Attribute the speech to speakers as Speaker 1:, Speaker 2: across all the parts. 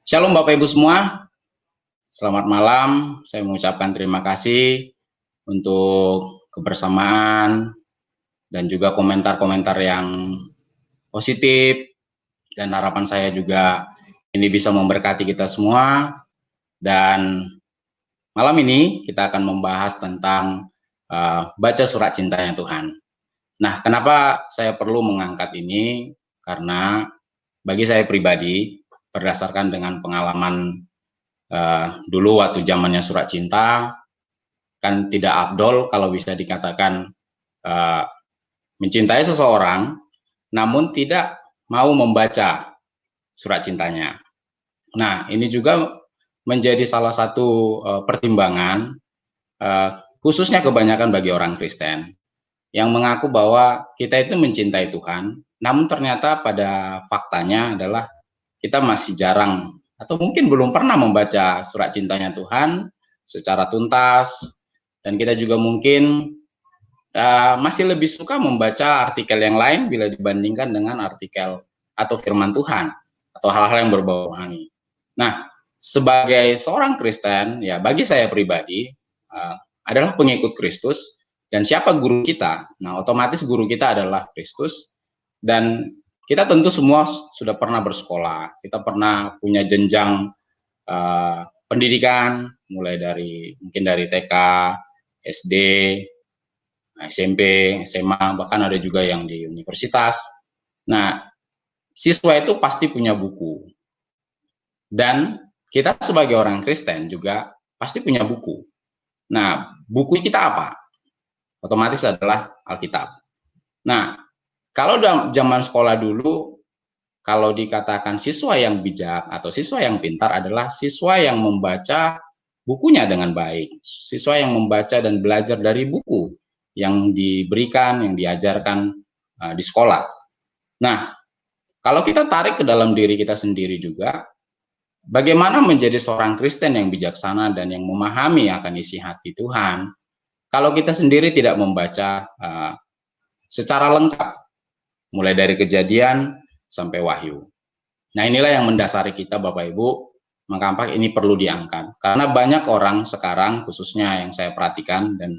Speaker 1: Shalom Bapak Ibu semua, selamat malam. Saya mengucapkan terima kasih untuk kebersamaan dan juga komentar-komentar yang positif, dan harapan saya juga ini bisa memberkati kita semua. Dan malam ini kita akan membahas tentang baca surat cintanya Tuhan. Nah, kenapa saya perlu mengangkat ini? Karena bagi saya pribadi, berdasarkan dengan pengalaman dulu waktu zamannya surat cinta, kan tidak afdol kalau bisa dikatakan mencintai seseorang namun tidak mau membaca surat cintanya. Nah, ini juga menjadi salah satu pertimbangan khususnya kebanyakan bagi orang Kristen yang mengaku bahwa kita itu mencintai Tuhan, namun ternyata pada faktanya adalah kita masih jarang atau mungkin belum pernah membaca surat cintanya Tuhan secara tuntas, dan kita juga mungkin masih lebih suka membaca artikel yang lain bila dibandingkan dengan artikel atau firman Tuhan atau hal-hal yang berbau rohani. Nah, sebagai seorang Kristen, ya bagi saya pribadi adalah pengikut Kristus, dan siapa guru kita? Nah, otomatis guru kita adalah Kristus, dan kita tentu semua sudah pernah bersekolah, kita pernah punya jenjang pendidikan, mulai dari mungkin dari TK, SD, SMP, SMA, bahkan ada juga yang di universitas. Nah, siswa itu pasti punya buku, dan kita sebagai orang Kristen juga pasti punya buku. Nah, buku kita apa? Otomatis adalah Alkitab. Nah, kalau zaman sekolah dulu, kalau dikatakan siswa yang bijak atau siswa yang pintar adalah siswa yang membaca bukunya dengan baik, siswa yang membaca dan belajar dari buku yang diberikan, yang diajarkan di sekolah. Nah, kalau kita tarik ke dalam diri kita sendiri juga, bagaimana menjadi seorang Kristen yang bijaksana dan yang memahami akan isi hati Tuhan, kalau kita sendiri tidak membaca secara lengkap, mulai dari Kejadian sampai Wahyu. Nah, inilah yang mendasari kita Bapak Ibu, mengapa ini perlu diangkat. Karena banyak orang sekarang, khususnya yang saya perhatikan, dan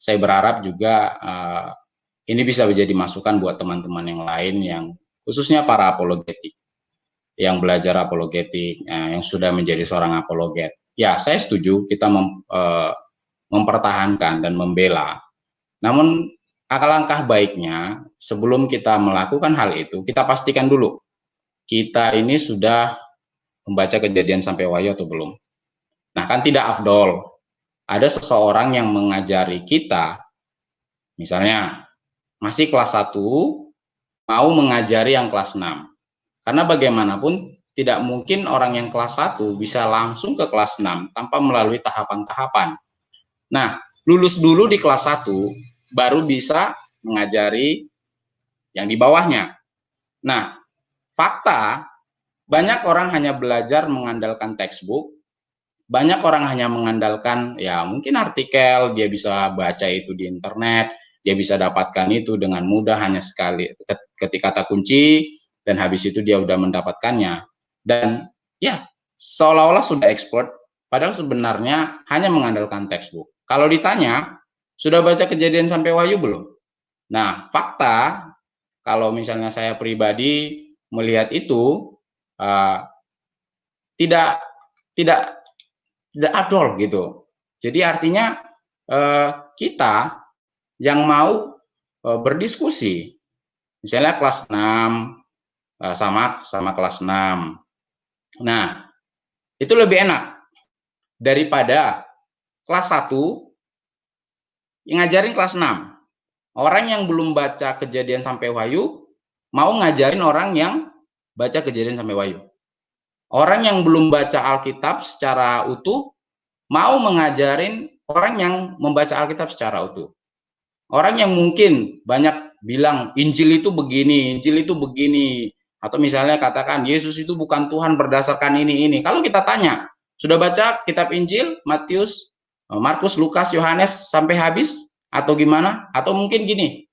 Speaker 1: saya berharap juga ini bisa menjadi masukan buat teman-teman yang lain yang khususnya para apologetik, yang belajar apologetik, yang sudah menjadi seorang apologet. Ya, saya setuju kita mempertahankan dan membela. Namun alangkah baiknya sebelum kita melakukan hal itu, kita pastikan dulu kita ini sudah membaca Kejadian sampai Wahyu atau belum. Nah, kan tidak afdol ada seseorang yang mengajari kita, misalnya masih kelas 1 mau mengajari yang kelas 6. Karena bagaimanapun tidak mungkin orang yang kelas 1 bisa langsung ke kelas 6 tanpa melalui tahapan-tahapan. Nah, lulus dulu di kelas 1 baru bisa mengajari yang di bawahnya. Nah, fakta banyak orang hanya belajar mengandalkan textbook, banyak orang hanya mengandalkan ya mungkin artikel, dia bisa baca itu di internet, dia bisa dapatkan itu dengan mudah hanya sekali ketik kata kunci, dan habis itu dia udah mendapatkannya. Dan ya seolah-olah sudah expert, padahal sebenarnya hanya mengandalkan textbook. Kalau ditanya, sudah baca Kejadian sampai Wahyu belum? Nah, fakta kalau misalnya saya pribadi melihat itu tidak afdol gitu. Jadi artinya kita yang mau berdiskusi, misalnya kelas 6 sama kelas 6. Nah, itu lebih enak daripada kelas 1 yang ngajarin kelas 6. Orang yang belum baca Kejadian sampai Wahyu mau ngajarin orang yang baca Kejadian sampai Wahyu. Orang yang belum baca Alkitab secara utuh mau mengajarin orang yang membaca Alkitab secara utuh. Orang yang mungkin banyak bilang Injil itu begini, Injil itu begini, atau misalnya katakan Yesus itu bukan Tuhan berdasarkan ini. Kalau kita tanya, sudah baca kitab Injil Matius, Markus, Lukas, Yohanes sampai habis atau gimana? Atau mungkin gini,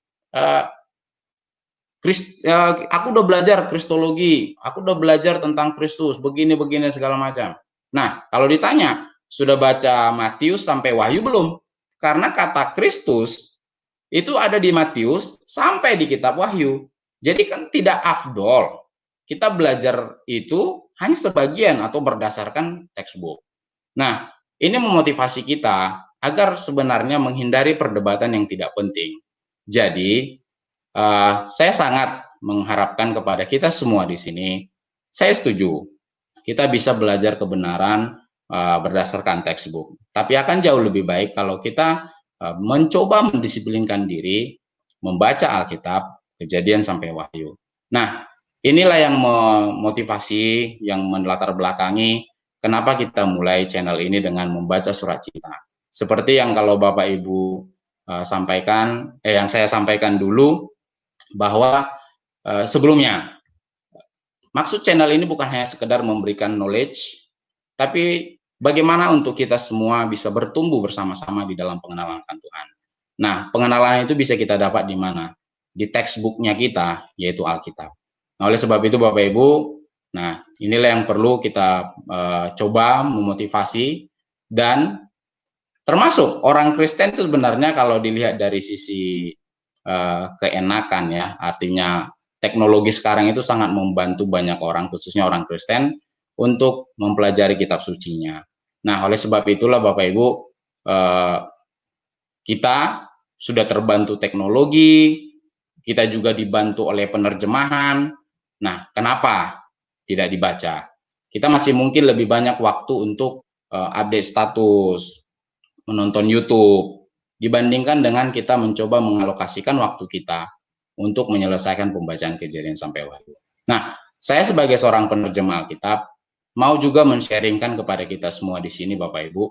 Speaker 1: Aku udah belajar kristologi, aku udah belajar tentang Kristus, begini-begini segala macam. Nah, kalau ditanya, sudah baca Matius sampai Wahyu belum? Karena kata Kristus itu ada di Matius sampai di kitab Wahyu. Jadi kan tidak afdol. Kita belajar itu hanya sebagian atau berdasarkan textbook. Nah, ini memotivasi kita agar sebenarnya menghindari perdebatan yang tidak penting. Jadi, saya sangat mengharapkan kepada kita semua di sini, saya setuju, kita bisa belajar kebenaran berdasarkan textbook. Tapi akan jauh lebih baik kalau kita mencoba mendisiplinkan diri, membaca Alkitab, Kejadian sampai Wahyu. Nah, inilah yang memotivasi, yang melatar belakangi kenapa kita mulai channel ini dengan membaca surat cinta. Seperti yang kalau Bapak Ibu sampaikan, yang saya sampaikan dulu, bahwa sebelumnya maksud channel ini bukan hanya sekedar memberikan knowledge, tapi bagaimana untuk kita semua bisa bertumbuh bersama-sama di dalam pengenalan akan Tuhan. Nah, pengenalan itu bisa kita dapat di mana? Di textbooknya kita, yaitu Alkitab. Nah, oleh sebab itu Bapak Ibu, nah inilah yang perlu kita coba memotivasi, dan termasuk orang Kristen itu sebenarnya kalau dilihat dari sisi keenakan ya, artinya teknologi sekarang itu sangat membantu banyak orang, khususnya orang Kristen, untuk mempelajari kitab sucinya. Nah, oleh sebab itulah Bapak Ibu, kita sudah terbantu teknologi, kita juga dibantu oleh penerjemahan. Nah, kenapa tidak dibaca? Kita masih mungkin lebih banyak waktu untuk update status, menonton YouTube, dibandingkan dengan kita mencoba mengalokasikan waktu kita untuk menyelesaikan pembacaan Kejadian sampai Wahyu. Nah, saya sebagai seorang penerjemah Alkitab, mau juga men-sharingkan kepada kita semua di sini Bapak Ibu,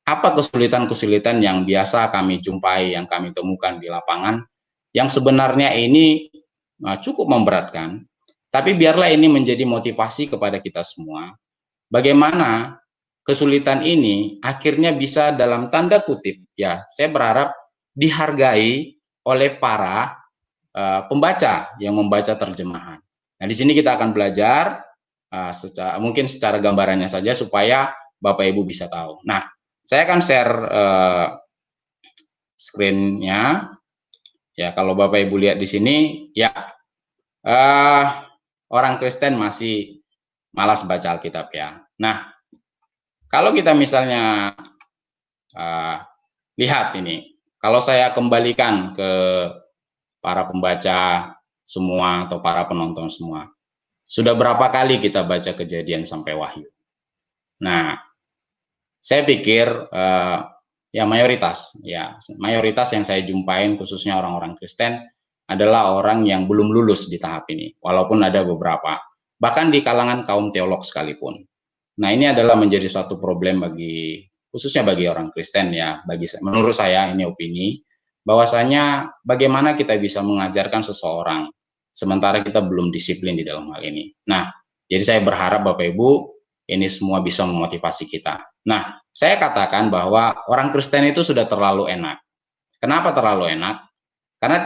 Speaker 1: apa kesulitan-kesulitan yang biasa kami jumpai, yang kami temukan di lapangan, yang sebenarnya ini cukup memberatkan, tapi biarlah ini menjadi motivasi kepada kita semua, bagaimana kesulitan ini akhirnya bisa dalam tanda kutip, ya saya berharap dihargai oleh para pembaca yang membaca terjemahan. Nah, di sini kita akan belajar mungkin secara gambarannya saja supaya Bapak Ibu bisa tahu. Nah, saya akan share screen-nya. Ya, kalau Bapak Ibu lihat di sini, ya orang Kristen masih malas baca Alkitab ya. Nah, kalau kita misalnya lihat ini, kalau saya kembalikan ke para pembaca semua atau para penonton semua, sudah berapa kali kita baca Kejadian sampai Wahyu? Nah, saya pikir ya mayoritas yang saya jumpain, khususnya orang-orang Kristen, adalah orang yang belum lulus di tahap ini, walaupun ada beberapa, bahkan di kalangan kaum teolog sekalipun. Nah, ini adalah menjadi suatu problem khususnya bagi orang Kristen ya, menurut saya ini opini, bahwasanya bagaimana kita bisa mengajarkan seseorang sementara kita belum disiplin di dalam hal ini. Nah, jadi saya berharap Bapak Ibu ini semua bisa memotivasi kita. Nah, saya katakan bahwa orang Kristen itu sudah terlalu enak. Kenapa terlalu enak? Karena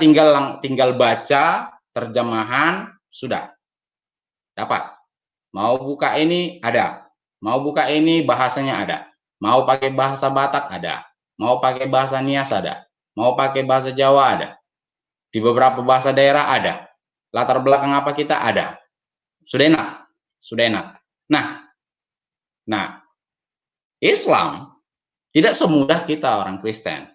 Speaker 1: tinggal baca terjemahan sudah dapat. Mau buka ini ada. Mau buka ini bahasanya ada. Mau pakai bahasa Batak ada. Mau pakai bahasa Nias ada. Mau pakai bahasa Jawa ada. Di beberapa bahasa daerah ada. Latar belakang apa kita ada. Sudah enak. Sudah enak. Nah, Islam tidak semudah kita orang Kristen.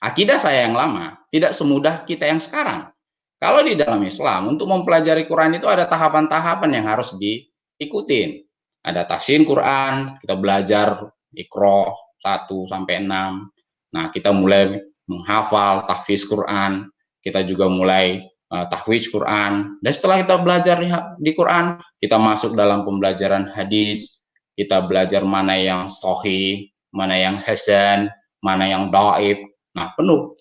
Speaker 1: Akidah saya yang lama tidak semudah kita yang sekarang. Kalau di dalam Islam, untuk mempelajari Quran itu ada tahapan-tahapan yang harus diikutin. Ada tahsin Quran, kita belajar Iqra 1 sampai 6. Nah, kita mulai menghafal tahfiz Quran, kita juga mulai tahfidz Quran. Dan setelah kita belajar di Quran, kita masuk dalam pembelajaran hadis, kita belajar mana yang sahih, mana yang hasan, mana yang dhaif. Nah, penuh.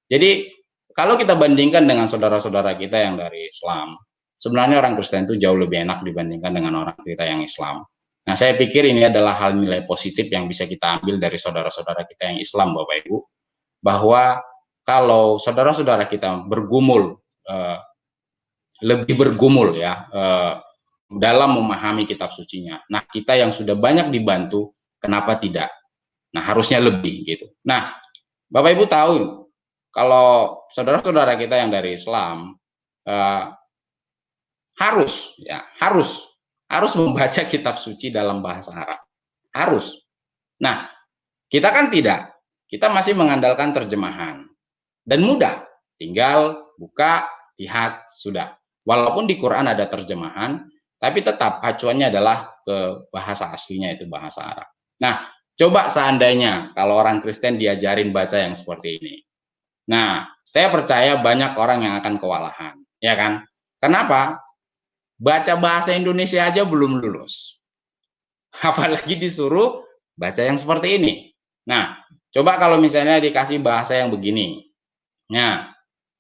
Speaker 1: Jadi, kalau kita bandingkan dengan saudara-saudara kita yang dari Islam, sebenarnya orang Kristen itu jauh lebih enak dibandingkan dengan orang kita yang Islam. Nah, saya pikir ini adalah hal nilai positif yang bisa kita ambil dari saudara-saudara kita yang Islam, Bapak Ibu, bahwa kalau saudara-saudara kita bergumul lebih bergumul ya dalam memahami kitab sucinya. Nah, kita yang sudah banyak dibantu, kenapa tidak? Nah, harusnya lebih gitu. Nah, Bapak Ibu tahu kalau saudara-saudara kita yang dari Islam harus membaca kitab suci dalam bahasa Arab. Harus. Nah, kita kan tidak. Kita masih mengandalkan terjemahan. Dan mudah. Tinggal buka, lihat, sudah. Walaupun di Quran ada terjemahan, tapi tetap acuannya adalah ke bahasa aslinya, itu bahasa Arab. Nah, coba seandainya kalau orang Kristen diajarin baca yang seperti ini. Nah, saya percaya banyak orang yang akan kewalahan. Ya kan? Kenapa? Baca bahasa Indonesia aja belum lulus. Apalagi disuruh baca yang seperti ini. Nah, coba kalau misalnya dikasih bahasa yang begini. Nah,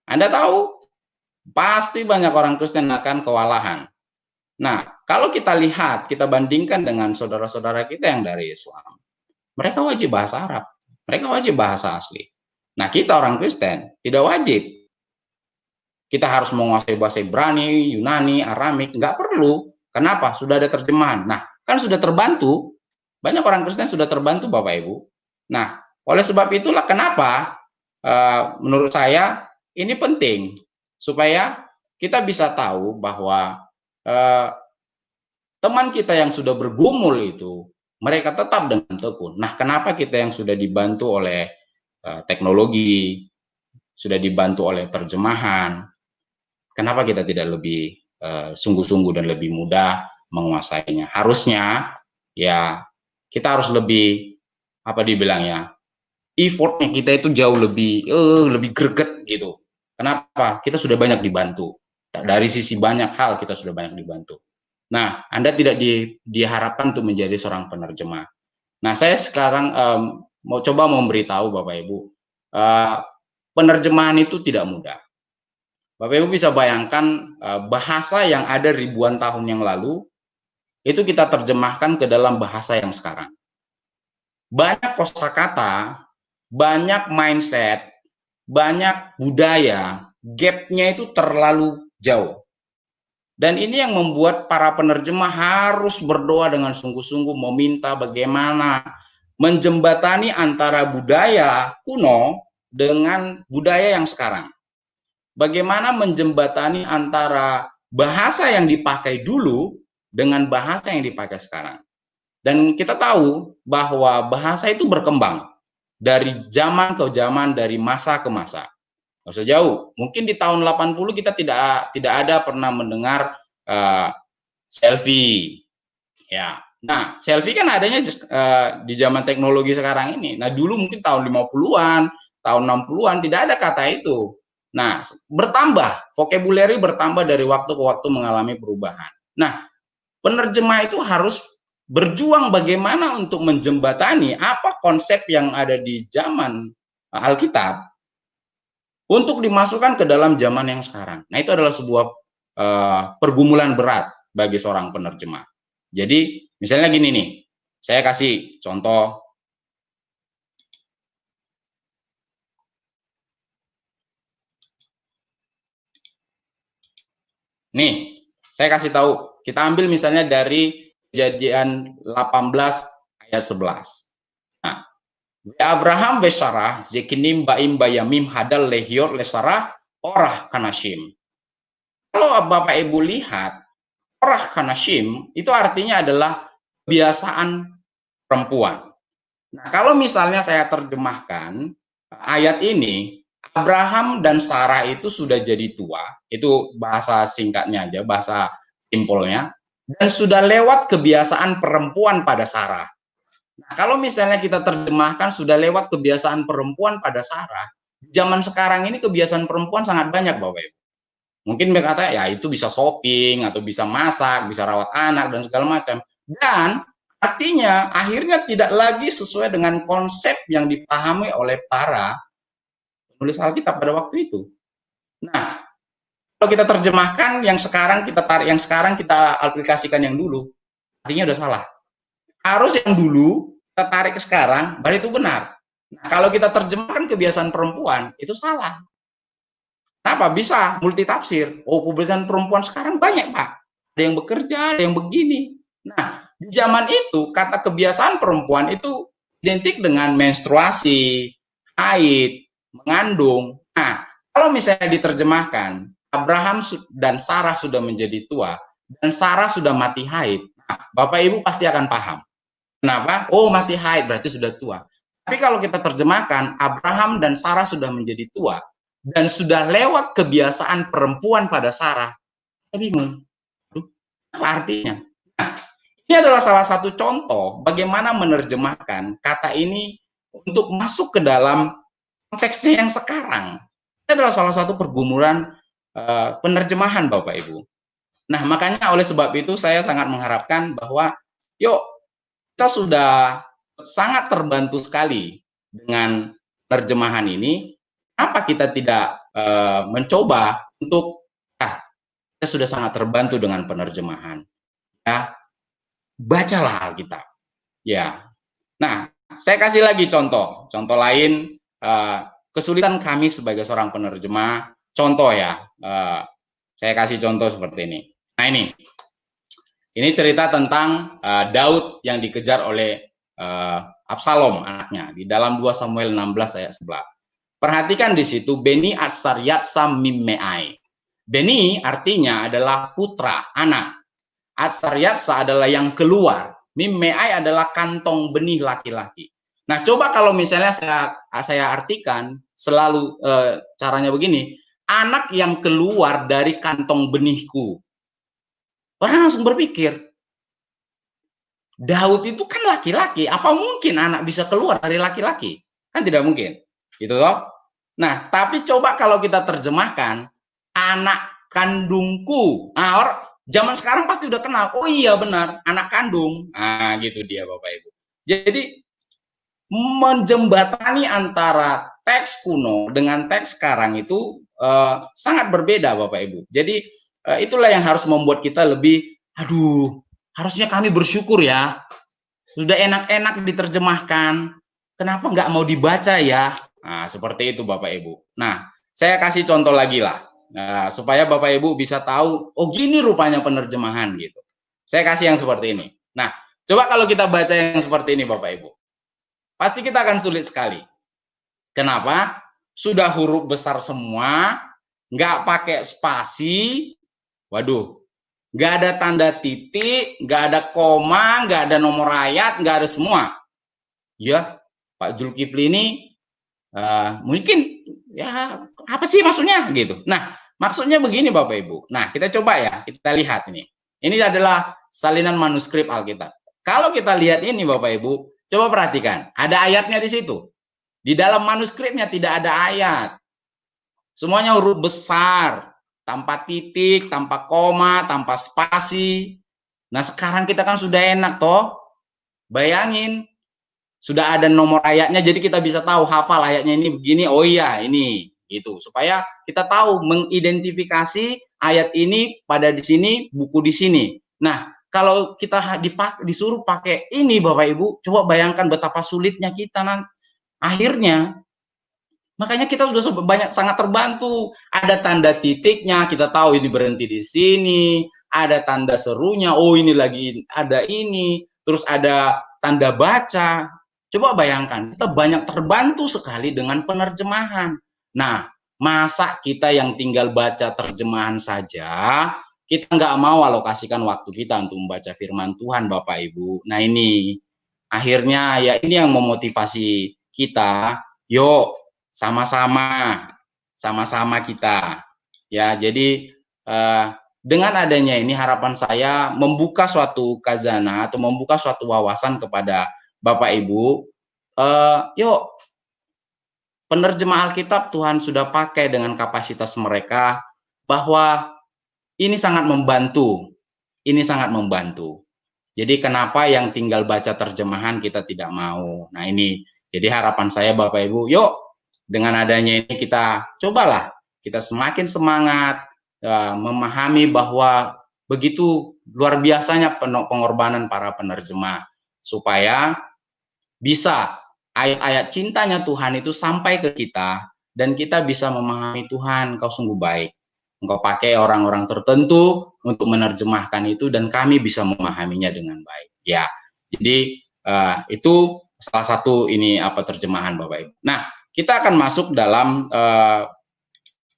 Speaker 1: Anda tahu, pasti banyak orang Kristen akan kewalahan. Nah, kalau kita lihat, kita bandingkan dengan saudara-saudara kita yang dari Islam, mereka wajib bahasa Arab, mereka wajib bahasa asli. Nah, kita orang Kristen tidak wajib. Kita harus menguasai bahasa Ibrani, Yunani, Aramik, nggak perlu. Kenapa? Sudah ada terjemahan. Nah, kan sudah terbantu. Banyak orang Kristen sudah terbantu, Bapak Ibu. Nah, oleh sebab itulah kenapa menurut saya ini penting supaya kita bisa tahu bahwa teman kita yang sudah bergumul itu mereka tetap dengan tekun. Nah, kenapa kita yang sudah dibantu oleh teknologi, sudah dibantu oleh terjemahan, kenapa kita tidak lebih sungguh-sungguh dan lebih mudah menguasainya? Harusnya ya kita harus lebih apa dibilang ya, effortnya kita itu jauh lebih greget gitu. Kenapa? Kita sudah banyak dibantu. Dari sisi banyak hal kita sudah banyak dibantu. Nah, Anda tidak diharapkan untuk menjadi seorang penerjemah. Nah, saya sekarang mau coba memberitahu Bapak Ibu, penerjemahan itu tidak mudah. Bapak Ibu bisa bayangkan bahasa yang ada ribuan tahun yang lalu, itu kita terjemahkan ke dalam bahasa yang sekarang. Banyak kosakata, banyak mindset, banyak budaya, gap-nya itu terlalu jauh. Dan ini yang membuat para penerjemah harus berdoa dengan sungguh-sungguh meminta bagaimana menjembatani antara budaya kuno dengan budaya yang sekarang. Bagaimana menjembatani antara bahasa yang dipakai dulu dengan bahasa yang dipakai sekarang. Dan kita tahu bahwa bahasa itu berkembang dari zaman ke zaman, dari masa ke masa. Nggak usah jauh. Mungkin di tahun 80 kita tidak ada pernah mendengar selfie. Ya. Nah, selfie kan adanya di zaman teknologi sekarang ini. Nah, dulu mungkin tahun 50-an, tahun 60-an tidak ada kata itu. Nah, bertambah, vocabulary bertambah dari waktu ke waktu mengalami perubahan. Nah, penerjemah itu harus berjuang bagaimana untuk menjembatani apa konsep yang ada di zaman Alkitab untuk dimasukkan ke dalam zaman yang sekarang. Nah, itu adalah sebuah pergumulan berat bagi seorang penerjemah. Jadi, misalnya gini nih, saya kasih contoh. Nih, saya kasih tahu, kita ambil misalnya dari Kejadian 18 ayat 11. Nah, Abraham besarah zekinim baim bayamim hadal lehior lesarah orah kanashim. Kalau Bapak Ibu lihat, orah kanashim itu artinya adalah kebiasaan perempuan. Nah, kalau misalnya saya terjemahkan ayat ini, Abraham dan Sarah itu sudah jadi tua, itu bahasa singkatnya aja, bahasa simpelnya, dan sudah lewat kebiasaan perempuan pada Sarah. Nah, kalau misalnya kita terjemahkan sudah lewat kebiasaan perempuan pada Sarah, zaman sekarang ini kebiasaan perempuan sangat banyak, Bapak Ibu. Mungkin berkata, ya itu bisa shopping, atau bisa masak, bisa rawat anak, dan segala macam. Dan artinya akhirnya tidak lagi sesuai dengan konsep yang dipahami oleh para penulis Alkitab pada waktu itu. Nah, kalau kita terjemahkan yang sekarang kita tarik, yang sekarang kita aplikasikan yang dulu, artinya udah salah. Harus yang dulu kita tarik ke sekarang, baru itu benar. Nah, kalau kita terjemahkan kebiasaan perempuan, itu salah. Kenapa? Bisa multitafsir. Oh, pembelajaran perempuan sekarang banyak, Pak. Ada yang bekerja, ada yang begini. Nah, di zaman itu kata kebiasaan perempuan itu identik dengan menstruasi, haid, mengandung. Nah, kalau misalnya diterjemahkan, Abraham dan Sarah sudah menjadi tua dan Sarah sudah mati haid. Nah, Bapak Ibu pasti akan paham. Kenapa? Oh, mati haid berarti sudah tua. Tapi kalau kita terjemahkan, Abraham dan Sarah sudah menjadi tua dan sudah lewat kebiasaan perempuan pada Sarah, kita bingung. Apa artinya? Nah, ini adalah salah satu contoh bagaimana menerjemahkan kata ini untuk masuk ke dalam konteksnya yang sekarang. Ini adalah salah satu pergumulan penerjemahan, Bapak Ibu. Nah, makanya oleh sebab itu saya sangat mengharapkan bahwa yuk kita sudah sangat terbantu sekali dengan terjemahan ini. Kenapa kita tidak mencoba untuk kita sudah sangat terbantu dengan penerjemahan. Ya, bacalah Alkitab. Ya. Nah, saya kasih lagi contoh lain kesulitan kami sebagai seorang penerjemah. Contoh ya, saya kasih contoh seperti ini. Nah ini cerita tentang Daud yang dikejar oleh Absalom anaknya di dalam 2 Samuel 16 ayat 11. Perhatikan di situ Beni Asaryatsa Mimmeai. Beni artinya adalah putra, anak. Asaryatsa adalah yang keluar. Mimmeai adalah kantong benih laki-laki. Nah, coba kalau misalnya saya artikan selalu caranya begini, anak yang keluar dari kantong benihku. Orang langsung berpikir, Daud itu kan laki-laki, apa mungkin anak bisa keluar dari laki-laki? Kan tidak mungkin, gitu loh. Nah, tapi coba kalau kita terjemahkan anak kandungku. Nah, zaman sekarang pasti udah kenal. Oh iya benar, anak kandung. Nah, gitu dia Bapak Ibu. Jadi menjembatani antara teks kuno dengan teks sekarang itu sangat berbeda Bapak Ibu. Jadi itulah yang harus membuat kita lebih, aduh, harusnya kami bersyukur ya. Sudah enak-enak diterjemahkan. Kenapa nggak mau dibaca ya? Nah, seperti itu Bapak Ibu. Nah, saya kasih contoh lagi lah. Nah, supaya Bapak Ibu bisa tahu, oh gini rupanya penerjemahan gitu. Saya kasih yang seperti ini. Nah, coba kalau kita baca yang seperti ini Bapak Ibu. Pasti kita akan sulit sekali. Kenapa? Sudah huruf besar semua, nggak pakai spasi, waduh, nggak ada tanda titik, nggak ada koma, nggak ada nomor ayat, nggak ada semua. Ya, Pak Zulkifli ini mungkin ya apa sih maksudnya gitu. Nah, maksudnya begini Bapak Ibu. Nah, kita coba ya, kita lihat ini. Ini adalah salinan manuskrip Alkitab. Kalau kita lihat ini Bapak Ibu, coba perhatikan, ada ayatnya di situ. Di dalam manuskripnya tidak ada ayat. Semuanya huruf besar, tanpa titik, tanpa koma, tanpa spasi. Nah, sekarang kita kan sudah enak toh. Bayangin, sudah ada nomor ayatnya, jadi kita bisa tahu hafal ayatnya ini begini, oh iya ini, itu. Supaya kita tahu mengidentifikasi ayat ini pada di sini, buku di sini. Nah, kalau kita disuruh pakai ini Bapak Ibu, coba bayangkan betapa sulitnya kita nanti. Akhirnya, makanya kita sudah sangat terbantu. Ada tanda titiknya, kita tahu ini berhenti di sini. Ada tanda serunya, oh ini lagi ada ini. Terus ada tanda baca. Coba bayangkan, kita banyak terbantu sekali dengan penerjemahan. Nah, masa kita yang tinggal baca terjemahan saja, kita nggak mau alokasikan waktu kita untuk membaca firman Tuhan, Bapak Ibu. Nah ini, akhirnya ya ini yang memotivasi kita, yuk sama-sama kita ya. Jadi dengan adanya ini harapan saya membuka suatu khazanah atau membuka suatu wawasan kepada Bapak Ibu, yuk penerjemah Alkitab Tuhan sudah pakai dengan kapasitas mereka, bahwa ini sangat membantu, jadi kenapa yang tinggal baca terjemahan kita tidak mau? Nah ini, jadi harapan saya Bapak Ibu, yuk dengan adanya ini kita cobalah, kita semakin semangat memahami bahwa begitu luar biasanya pengorbanan para penerjemah, supaya bisa ayat-ayat cintanya Tuhan itu sampai ke kita, dan kita bisa memahami Tuhan, Engkau sungguh baik. Engkau pakai orang-orang tertentu untuk menerjemahkan itu dan kami bisa memahaminya dengan baik. Ya, jadi itu salah satu ini terjemahan Bapak Ibu. Nah, kita akan masuk dalam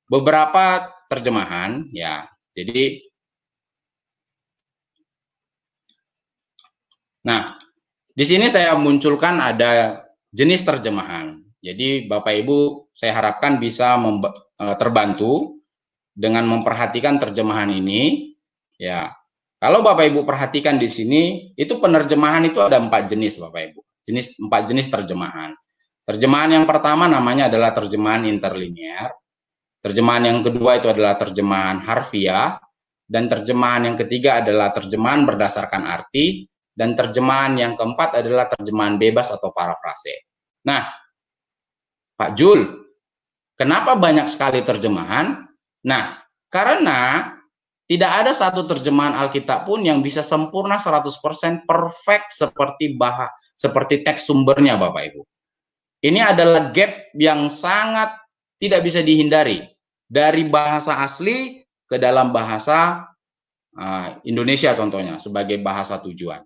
Speaker 1: beberapa terjemahan ya. Jadi di sini saya munculkan ada jenis terjemahan. Jadi Bapak Ibu saya harapkan bisa terbantu dengan memperhatikan terjemahan ini ya. Kalau Bapak Ibu perhatikan di sini, itu penerjemahan itu ada 4 jenis Bapak Ibu. 4 jenis terjemahan. Terjemahan yang pertama namanya adalah terjemahan interlinear. Terjemahan yang kedua itu adalah terjemahan harfiah. Dan terjemahan yang ketiga adalah terjemahan berdasarkan arti. Dan terjemahan yang keempat adalah terjemahan bebas atau parafrase. Nah, Pak Jul, kenapa banyak sekali terjemahan? Nah, karena tidak ada satu terjemahan Alkitab pun yang bisa sempurna 100% perfect seperti teks sumbernya Bapak Ibu. Ini adalah gap yang sangat tidak bisa dihindari dari bahasa asli ke dalam bahasa Indonesia contohnya sebagai bahasa tujuan.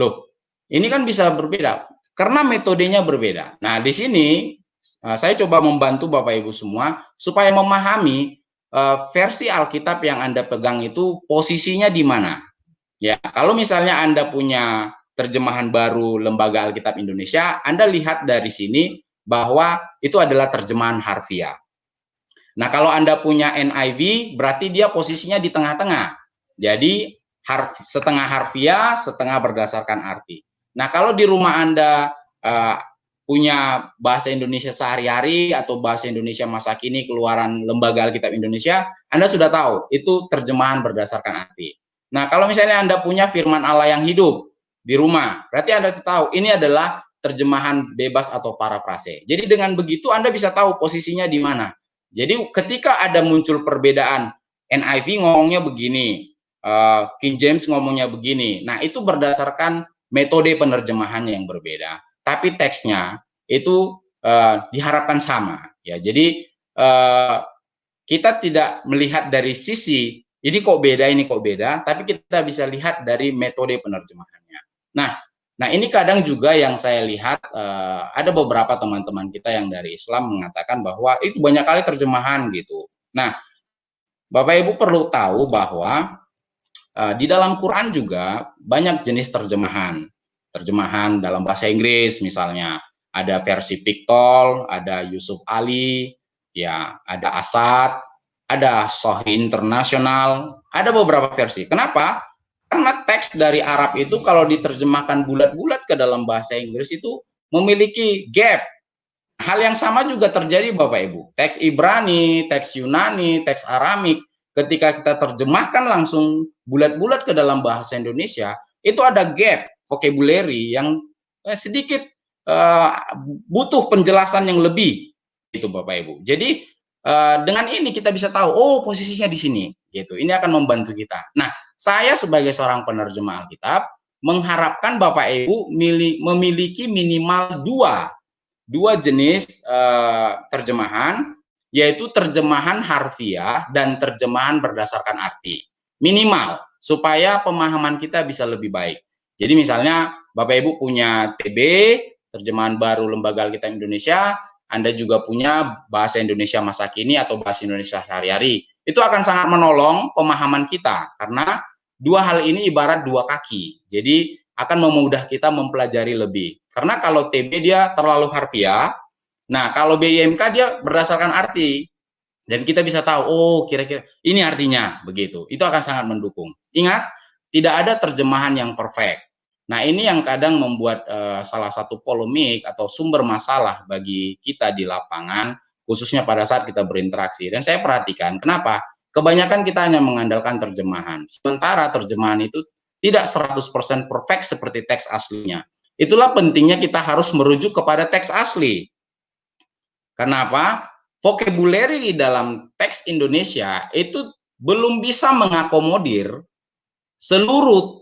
Speaker 1: Loh, ini kan bisa berbeda karena metodenya berbeda. Nah, di sini saya coba membantu Bapak Ibu semua supaya memahami versi Alkitab yang Anda pegang itu posisinya di mana. Ya, kalau misalnya Anda punya terjemahan baru Lembaga Alkitab Indonesia, Anda lihat dari sini bahwa itu adalah terjemahan harfiah. Nah, kalau Anda punya NIV, berarti dia posisinya di tengah-tengah. Jadi, setengah harfiah, setengah berdasarkan arti. Nah, kalau di rumah Anda punya bahasa Indonesia sehari-hari atau bahasa Indonesia masa kini keluaran Lembaga Alkitab Indonesia, Anda sudah tahu itu terjemahan berdasarkan arti. Nah, kalau misalnya Anda punya firman Allah yang hidup di rumah, berarti Anda tahu ini adalah terjemahan bebas atau parafrase. Jadi dengan begitu Anda bisa tahu posisinya di mana. Jadi ketika ada muncul perbedaan, NIV ngomongnya begini, King James ngomongnya begini. Nah, itu berdasarkan metode penerjemahan yang berbeda. Tapi teksnya itu diharapkan sama ya. Jadi kita tidak melihat dari sisi ini kok beda, tapi kita bisa lihat dari metode penerjemahannya. Nah ini kadang juga yang saya lihat ada beberapa teman-teman kita yang dari Islam mengatakan bahwa itu banyak kali terjemahan gitu. Nah, Bapak Ibu perlu tahu bahwa di dalam Quran juga banyak jenis terjemahan. Terjemahan dalam bahasa Inggris misalnya, ada versi Pictol, ada Yusuf Ali, ya, ada Asad, ada Sahih Internasional, ada beberapa versi. Kenapa? Karena teks dari Arab itu kalau diterjemahkan bulat-bulat ke dalam bahasa Inggris itu memiliki gap. Hal yang sama juga terjadi Bapak Ibu. Teks Ibrani, teks Yunani, teks Aramik, ketika kita terjemahkan langsung bulat-bulat ke dalam bahasa Indonesia, itu ada gap vocabulary yang sedikit butuh penjelasan yang lebih itu Bapak Ibu. Jadi dengan ini kita bisa tahu oh posisinya di sini gitu. Ini akan membantu kita. Nah, saya sebagai seorang penerjemah Alkitab mengharapkan Bapak Ibu memiliki minimal dua jenis terjemahan, yaitu terjemahan harfiah dan terjemahan berdasarkan arti. Minimal supaya pemahaman kita bisa lebih baik. Jadi misalnya Bapak Ibu punya TB, terjemahan baru Lembaga Alkitab Indonesia, Anda juga punya bahasa Indonesia masa kini atau bahasa Indonesia sehari-hari. Itu akan sangat menolong pemahaman kita karena dua hal ini ibarat dua kaki. Jadi akan memudah kita mempelajari lebih. Karena kalau TB dia terlalu harfiah, nah kalau BIMK dia berdasarkan arti. Dan kita bisa tahu, oh kira-kira ini artinya begitu. Itu akan sangat mendukung. Ingat, tidak ada terjemahan yang perfect. Nah ini yang kadang membuat salah satu polemik atau sumber masalah bagi kita di lapangan, khususnya pada saat kita berinteraksi. Dan saya perhatikan, kenapa? Kebanyakan kita hanya mengandalkan terjemahan. Sementara terjemahan itu tidak 100% perfect seperti teks aslinya. Itulah pentingnya kita harus merujuk kepada teks asli. Kenapa? Vocabulary di dalam teks Indonesia itu belum bisa mengakomodir seluruh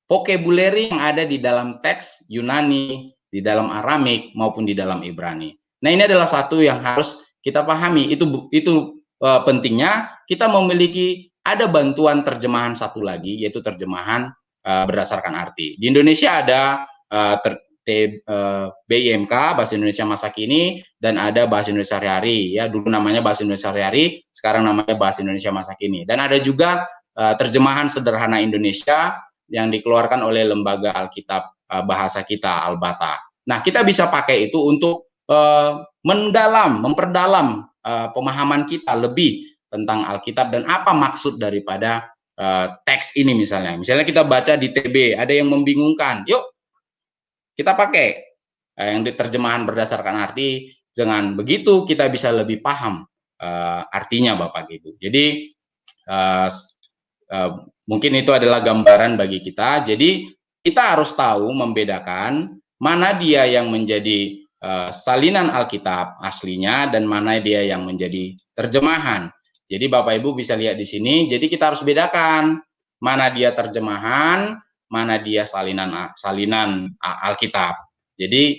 Speaker 1: vocabulary yang ada di dalam teks Yunani, di dalam Aramik, maupun di dalam Ibrani. Nah, ini adalah satu yang harus kita pahami. Itu pentingnya kita memiliki ada bantuan terjemahan satu lagi, yaitu terjemahan berdasarkan arti. Di Indonesia ada BIMK, Bahasa Indonesia Masa Kini, dan ada Bahasa Indonesia Sehari-hari. Ya, dulu namanya Bahasa Indonesia Sehari-hari, sekarang namanya Bahasa Indonesia Masa Kini. Dan ada juga terjemahan sederhana Indonesia yang dikeluarkan oleh Lembaga Alkitab Bahasa Kita, Albata. Nah, kita bisa pakai itu untuk memperdalam pemahaman kita lebih tentang Alkitab dan apa maksud daripada teks ini misalnya. Misalnya kita baca di TB, ada yang membingungkan. Yuk, kita pakai yang diterjemahan berdasarkan arti. Dengan begitu kita bisa lebih paham artinya, Bapak Ibu. Jadi mungkin itu adalah gambaran bagi kita. Jadi kita harus tahu membedakan mana dia yang menjadi salinan Alkitab aslinya dan mana dia yang menjadi terjemahan. Jadi Bapak Ibu bisa lihat di sini. Jadi kita harus bedakan mana dia terjemahan, mana dia salinan Alkitab. Jadi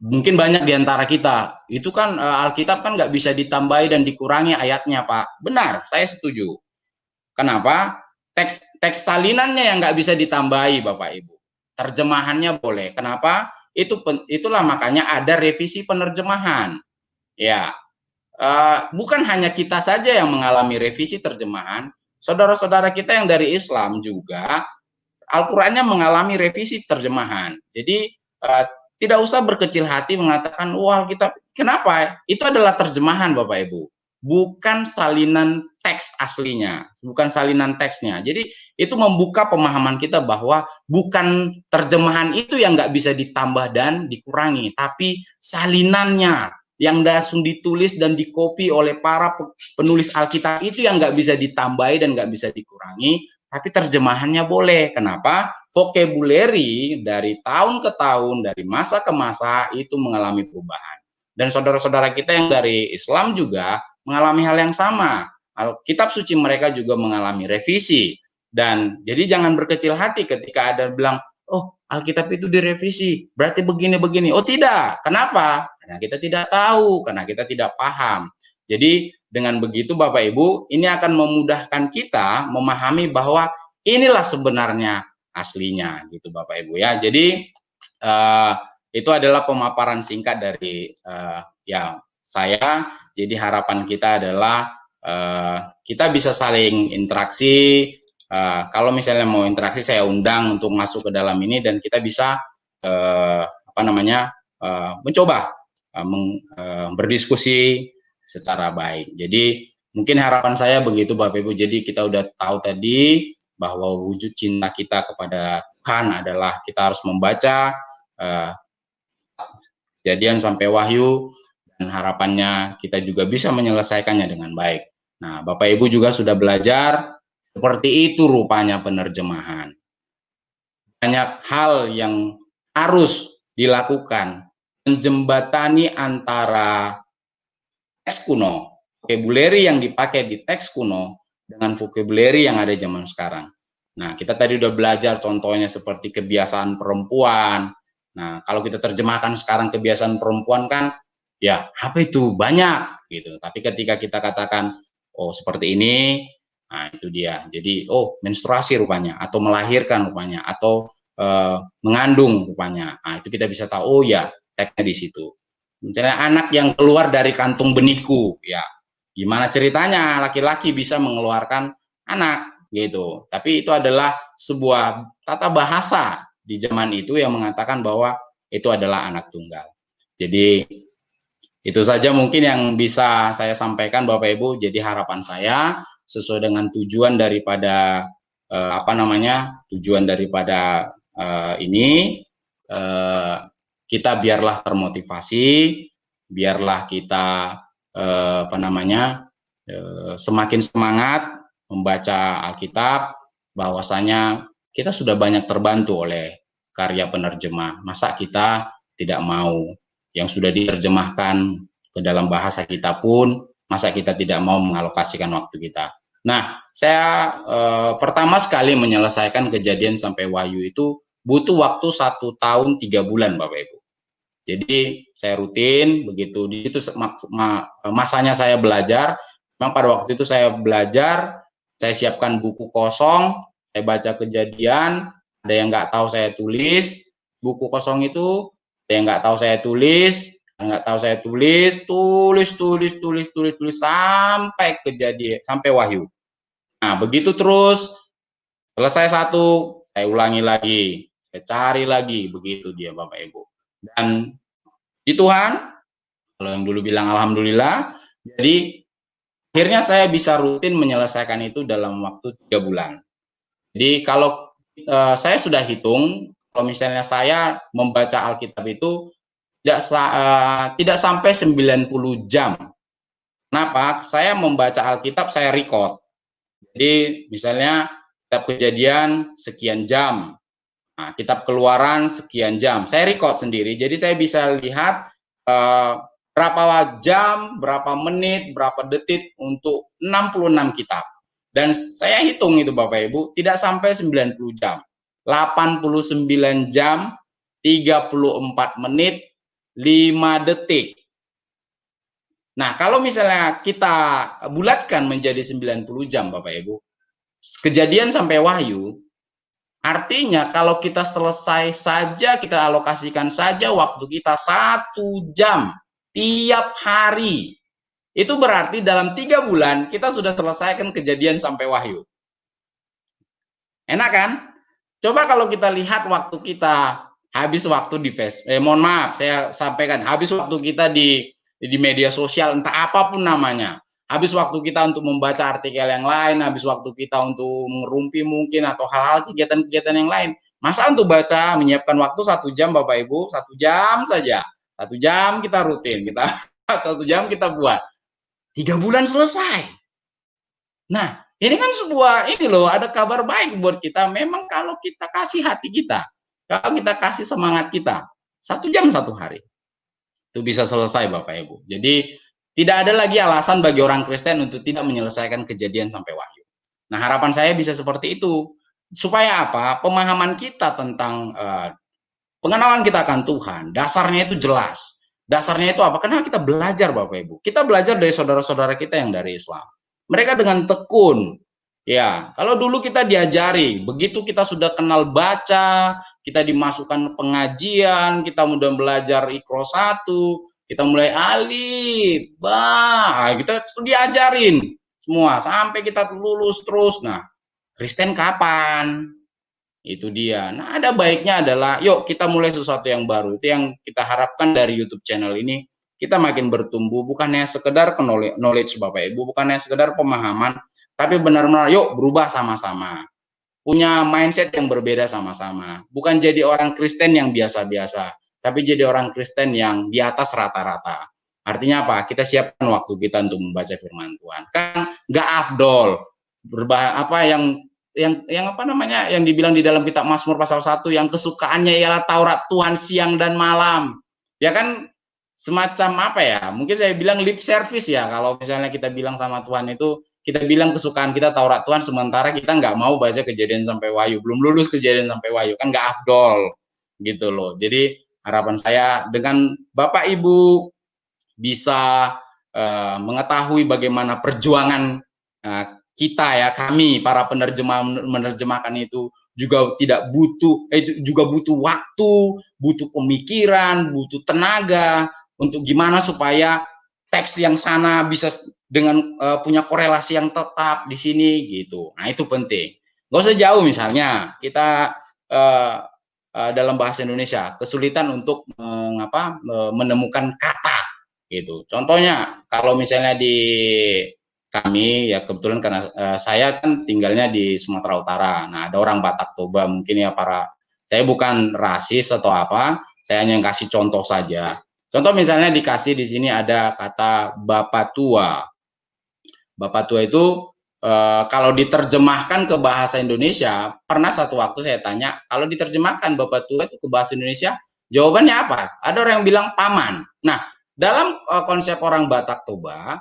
Speaker 1: mungkin banyak di antara kita itu kan Alkitab kan nggak bisa ditambahi dan dikurangi ayatnya, Pak. Benar, saya setuju. Kenapa? Teks salinannya yang nggak bisa ditambahi, Bapak Ibu. Terjemahannya boleh. Kenapa? Itulah makanya ada revisi penerjemahan. Ya, bukan hanya kita saja yang mengalami revisi terjemahan, saudara-saudara kita yang dari Islam juga Al-Qur'annya mengalami revisi terjemahan. Jadi tidak usah berkecil hati mengatakan wah kita kenapa? Itu adalah terjemahan Bapak Ibu, bukan salinan teks aslinya, bukan salinan teksnya. Jadi itu membuka pemahaman kita bahwa bukan terjemahan itu yang nggak bisa ditambah dan dikurangi, tapi salinannya yang langsung ditulis dan dikopi oleh para penulis Alkitab itu yang nggak bisa ditambahi dan nggak bisa dikurangi, tapi terjemahannya boleh. Kenapa? Vocabulary dari tahun ke tahun, dari masa ke masa itu mengalami perubahan. Dan saudara-saudara kita yang dari Islam juga mengalami hal yang sama. Kitab suci mereka juga mengalami revisi. Dan jadi jangan berkecil hati ketika ada bilang, oh Alkitab itu direvisi, berarti begini-begini. Oh tidak, kenapa? Karena kita tidak tahu, karena kita tidak paham. Jadi dengan begitu Bapak Ibu, ini akan memudahkan kita memahami bahwa inilah sebenarnya aslinya gitu Bapak Ibu ya. Jadi itu adalah pemaparan singkat dari ya saya. Jadi harapan kita adalah kita bisa saling interaksi. Kalau misalnya mau interaksi, saya undang untuk masuk ke dalam ini dan kita bisa mencoba berdiskusi secara baik. Jadi mungkin harapan saya begitu Bapak Ibu. Jadi kita udah tahu tadi bahwa wujud cinta kita kepada Tuhan adalah kita harus membaca Kejadian sampai Wahyu, dan harapannya kita juga bisa menyelesaikannya dengan baik. Nah, Bapak Ibu juga sudah belajar seperti itu rupanya penerjemahan. Banyak hal yang harus dilakukan menjembatani antara teks kuno, vocabulary yang dipakai di teks kuno dengan vocabulary yang ada zaman sekarang. Nah, kita tadi udah belajar contohnya seperti kebiasaan perempuan. Nah, kalau kita terjemahkan sekarang kebiasaan perempuan kan, ya apa itu banyak gitu. Tapi ketika kita katakan, oh seperti ini, nah itu dia. Jadi, oh menstruasi rupanya, atau melahirkan rupanya, atau mengandung rupanya. Nah, itu kita bisa tahu, oh ya teksnya di situ. Misalnya anak yang keluar dari kantung benihku, ya gimana ceritanya laki-laki bisa mengeluarkan anak gitu. Tapi itu adalah sebuah tata bahasa di zaman itu yang mengatakan bahwa itu adalah anak tunggal. Jadi itu saja mungkin yang bisa saya sampaikan Bapak Ibu. Jadi harapan saya sesuai dengan tujuan daripada tujuan daripada ini, kita biarlah termotivasi, biarlah kita semakin semangat membaca Alkitab, bahwasanya kita sudah banyak terbantu oleh karya penerjemah. Masa kita tidak mau yang sudah diterjemahkan ke dalam bahasa kita pun, masa kita tidak mau mengalokasikan waktu kita. Nah, saya pertama sekali menyelesaikan Kejadian sampai Wahyu itu butuh waktu 1 tahun 3 bulan Bapak Ibu. Jadi saya rutin begitu. Di situ masanya saya belajar. Memang pada waktu itu saya belajar, saya siapkan buku kosong, saya baca kejadian, ada yang nggak tahu saya tulis, buku kosong itu, ada yang nggak tahu saya tulis, nggak tahu saya tulis sampai kejadian, sampai Wahyu. Nah, begitu terus, selesai satu, saya ulangi lagi, saya cari lagi, begitu dia Bapak Ibu. Dan di Tuhan, kalau yang dulu bilang alhamdulillah, jadi akhirnya saya bisa rutin menyelesaikan itu dalam waktu 3 bulan. Jadi kalau saya sudah hitung, kalau misalnya saya membaca Alkitab itu tidak sampai 90 jam. Kenapa? Saya membaca Alkitab, saya record. Jadi misalnya kitab Kejadian sekian jam, nah, kitab Keluaran sekian jam. Saya record sendiri, jadi saya bisa lihat berapa jam, berapa menit, berapa detik untuk 66 kitab. Dan saya hitung itu Bapak Ibu, tidak sampai 90 jam. 89 jam, 34 menit, 5 detik. Nah, kalau misalnya kita bulatkan menjadi 90 jam Bapak Ibu, Kejadian sampai Wahyu, artinya kalau kita selesai saja, kita alokasikan saja waktu kita 1 jam tiap hari, itu berarti dalam 3 bulan kita sudah selesaikan Kejadian sampai Wahyu. Enak kan? Coba kalau kita lihat waktu kita habis waktu di Facebook, mohon maaf saya sampaikan, habis waktu kita di media sosial entah apapun namanya, habis waktu kita untuk membaca artikel yang lain, habis waktu kita untuk mengerumpi mungkin atau hal-hal kegiatan-kegiatan yang lain, masa untuk baca menyiapkan waktu 1 jam Bapak Ibu, 1 jam saja, 1 jam kita rutin, kita 1 jam kita buat, 3 bulan selesai. Nah, ini kan sebuah ini loh, ada kabar baik buat kita. Memang kalau kita kasih hati kita, kalau kita kasih semangat kita, 1 jam 1 hari, itu bisa selesai Bapak Ibu. Jadi tidak ada lagi alasan bagi orang Kristen untuk tidak menyelesaikan Kejadian sampai Wahyu. Nah, harapan saya bisa seperti itu. Supaya apa? Pemahaman kita tentang pengenalan kita akan Tuhan, dasarnya itu jelas. Dasarnya itu apa? Karena kita belajar Bapak Ibu. Kita belajar dari saudara-saudara kita yang dari Islam. Mereka dengan tekun. Ya, kalau dulu kita diajari, begitu kita sudah kenal baca, kita dimasukkan pengajian, kita mudah belajar Iqra 1, kita mulai alif, ba, kita diajarin semua sampai kita lulus terus. Nah, Kristen kapan? Itu dia. Nah, ada baiknya adalah yuk kita mulai sesuatu yang baru. Itu yang kita harapkan dari YouTube channel ini. Kita makin bertumbuh, bukannya sekedar knowledge Bapak Ibu, bukannya sekedar pemahaman, tapi benar-benar yuk berubah sama-sama. Punya mindset yang berbeda sama-sama. Bukan jadi orang Kristen yang biasa-biasa, tapi jadi orang Kristen yang di atas rata-rata. Artinya apa? Kita siapkan waktu kita untuk membaca firman Tuhan. Kan nggak afdol. Apa yang apa namanya yang dibilang di dalam kitab Mazmur pasal 1, yang kesukaannya ialah Taurat Tuhan siang dan malam. Ya kan semacam apa ya? Mungkin saya bilang lip service ya, kalau misalnya kita bilang sama Tuhan itu, kita bilang kesukaan kita Taurat Tuhan, sementara kita nggak mau baca Kejadian sampai Wahyu, belum lulus Kejadian sampai Wahyu, kan nggak afdol gitu loh. Jadi harapan saya dengan Bapak Ibu bisa mengetahui bagaimana perjuangan kita ya, kami para penerjemah menerjemahkan itu juga tidak butuh juga butuh waktu, butuh pemikiran, butuh tenaga untuk gimana supaya teks yang sana bisa dengan punya korelasi yang tetap di sini gitu. Nah, itu penting. Gak usah jauh, misalnya kita dalam bahasa Indonesia kesulitan untuk menemukan kata gitu. Contohnya kalau misalnya di kami ya kebetulan karena saya kan tinggalnya di Sumatera Utara. Nah, ada orang Batak Toba mungkin ya, saya bukan rasis atau apa, saya hanya kasih contoh saja. Contoh misalnya dikasih di sini ada kata Bapak Tua. Bapak Tua itu kalau diterjemahkan ke bahasa Indonesia, pernah satu waktu saya tanya, kalau diterjemahkan Bapak Tua itu ke bahasa Indonesia, jawabannya apa? Ada orang yang bilang paman. Nah, dalam konsep orang Batak Toba,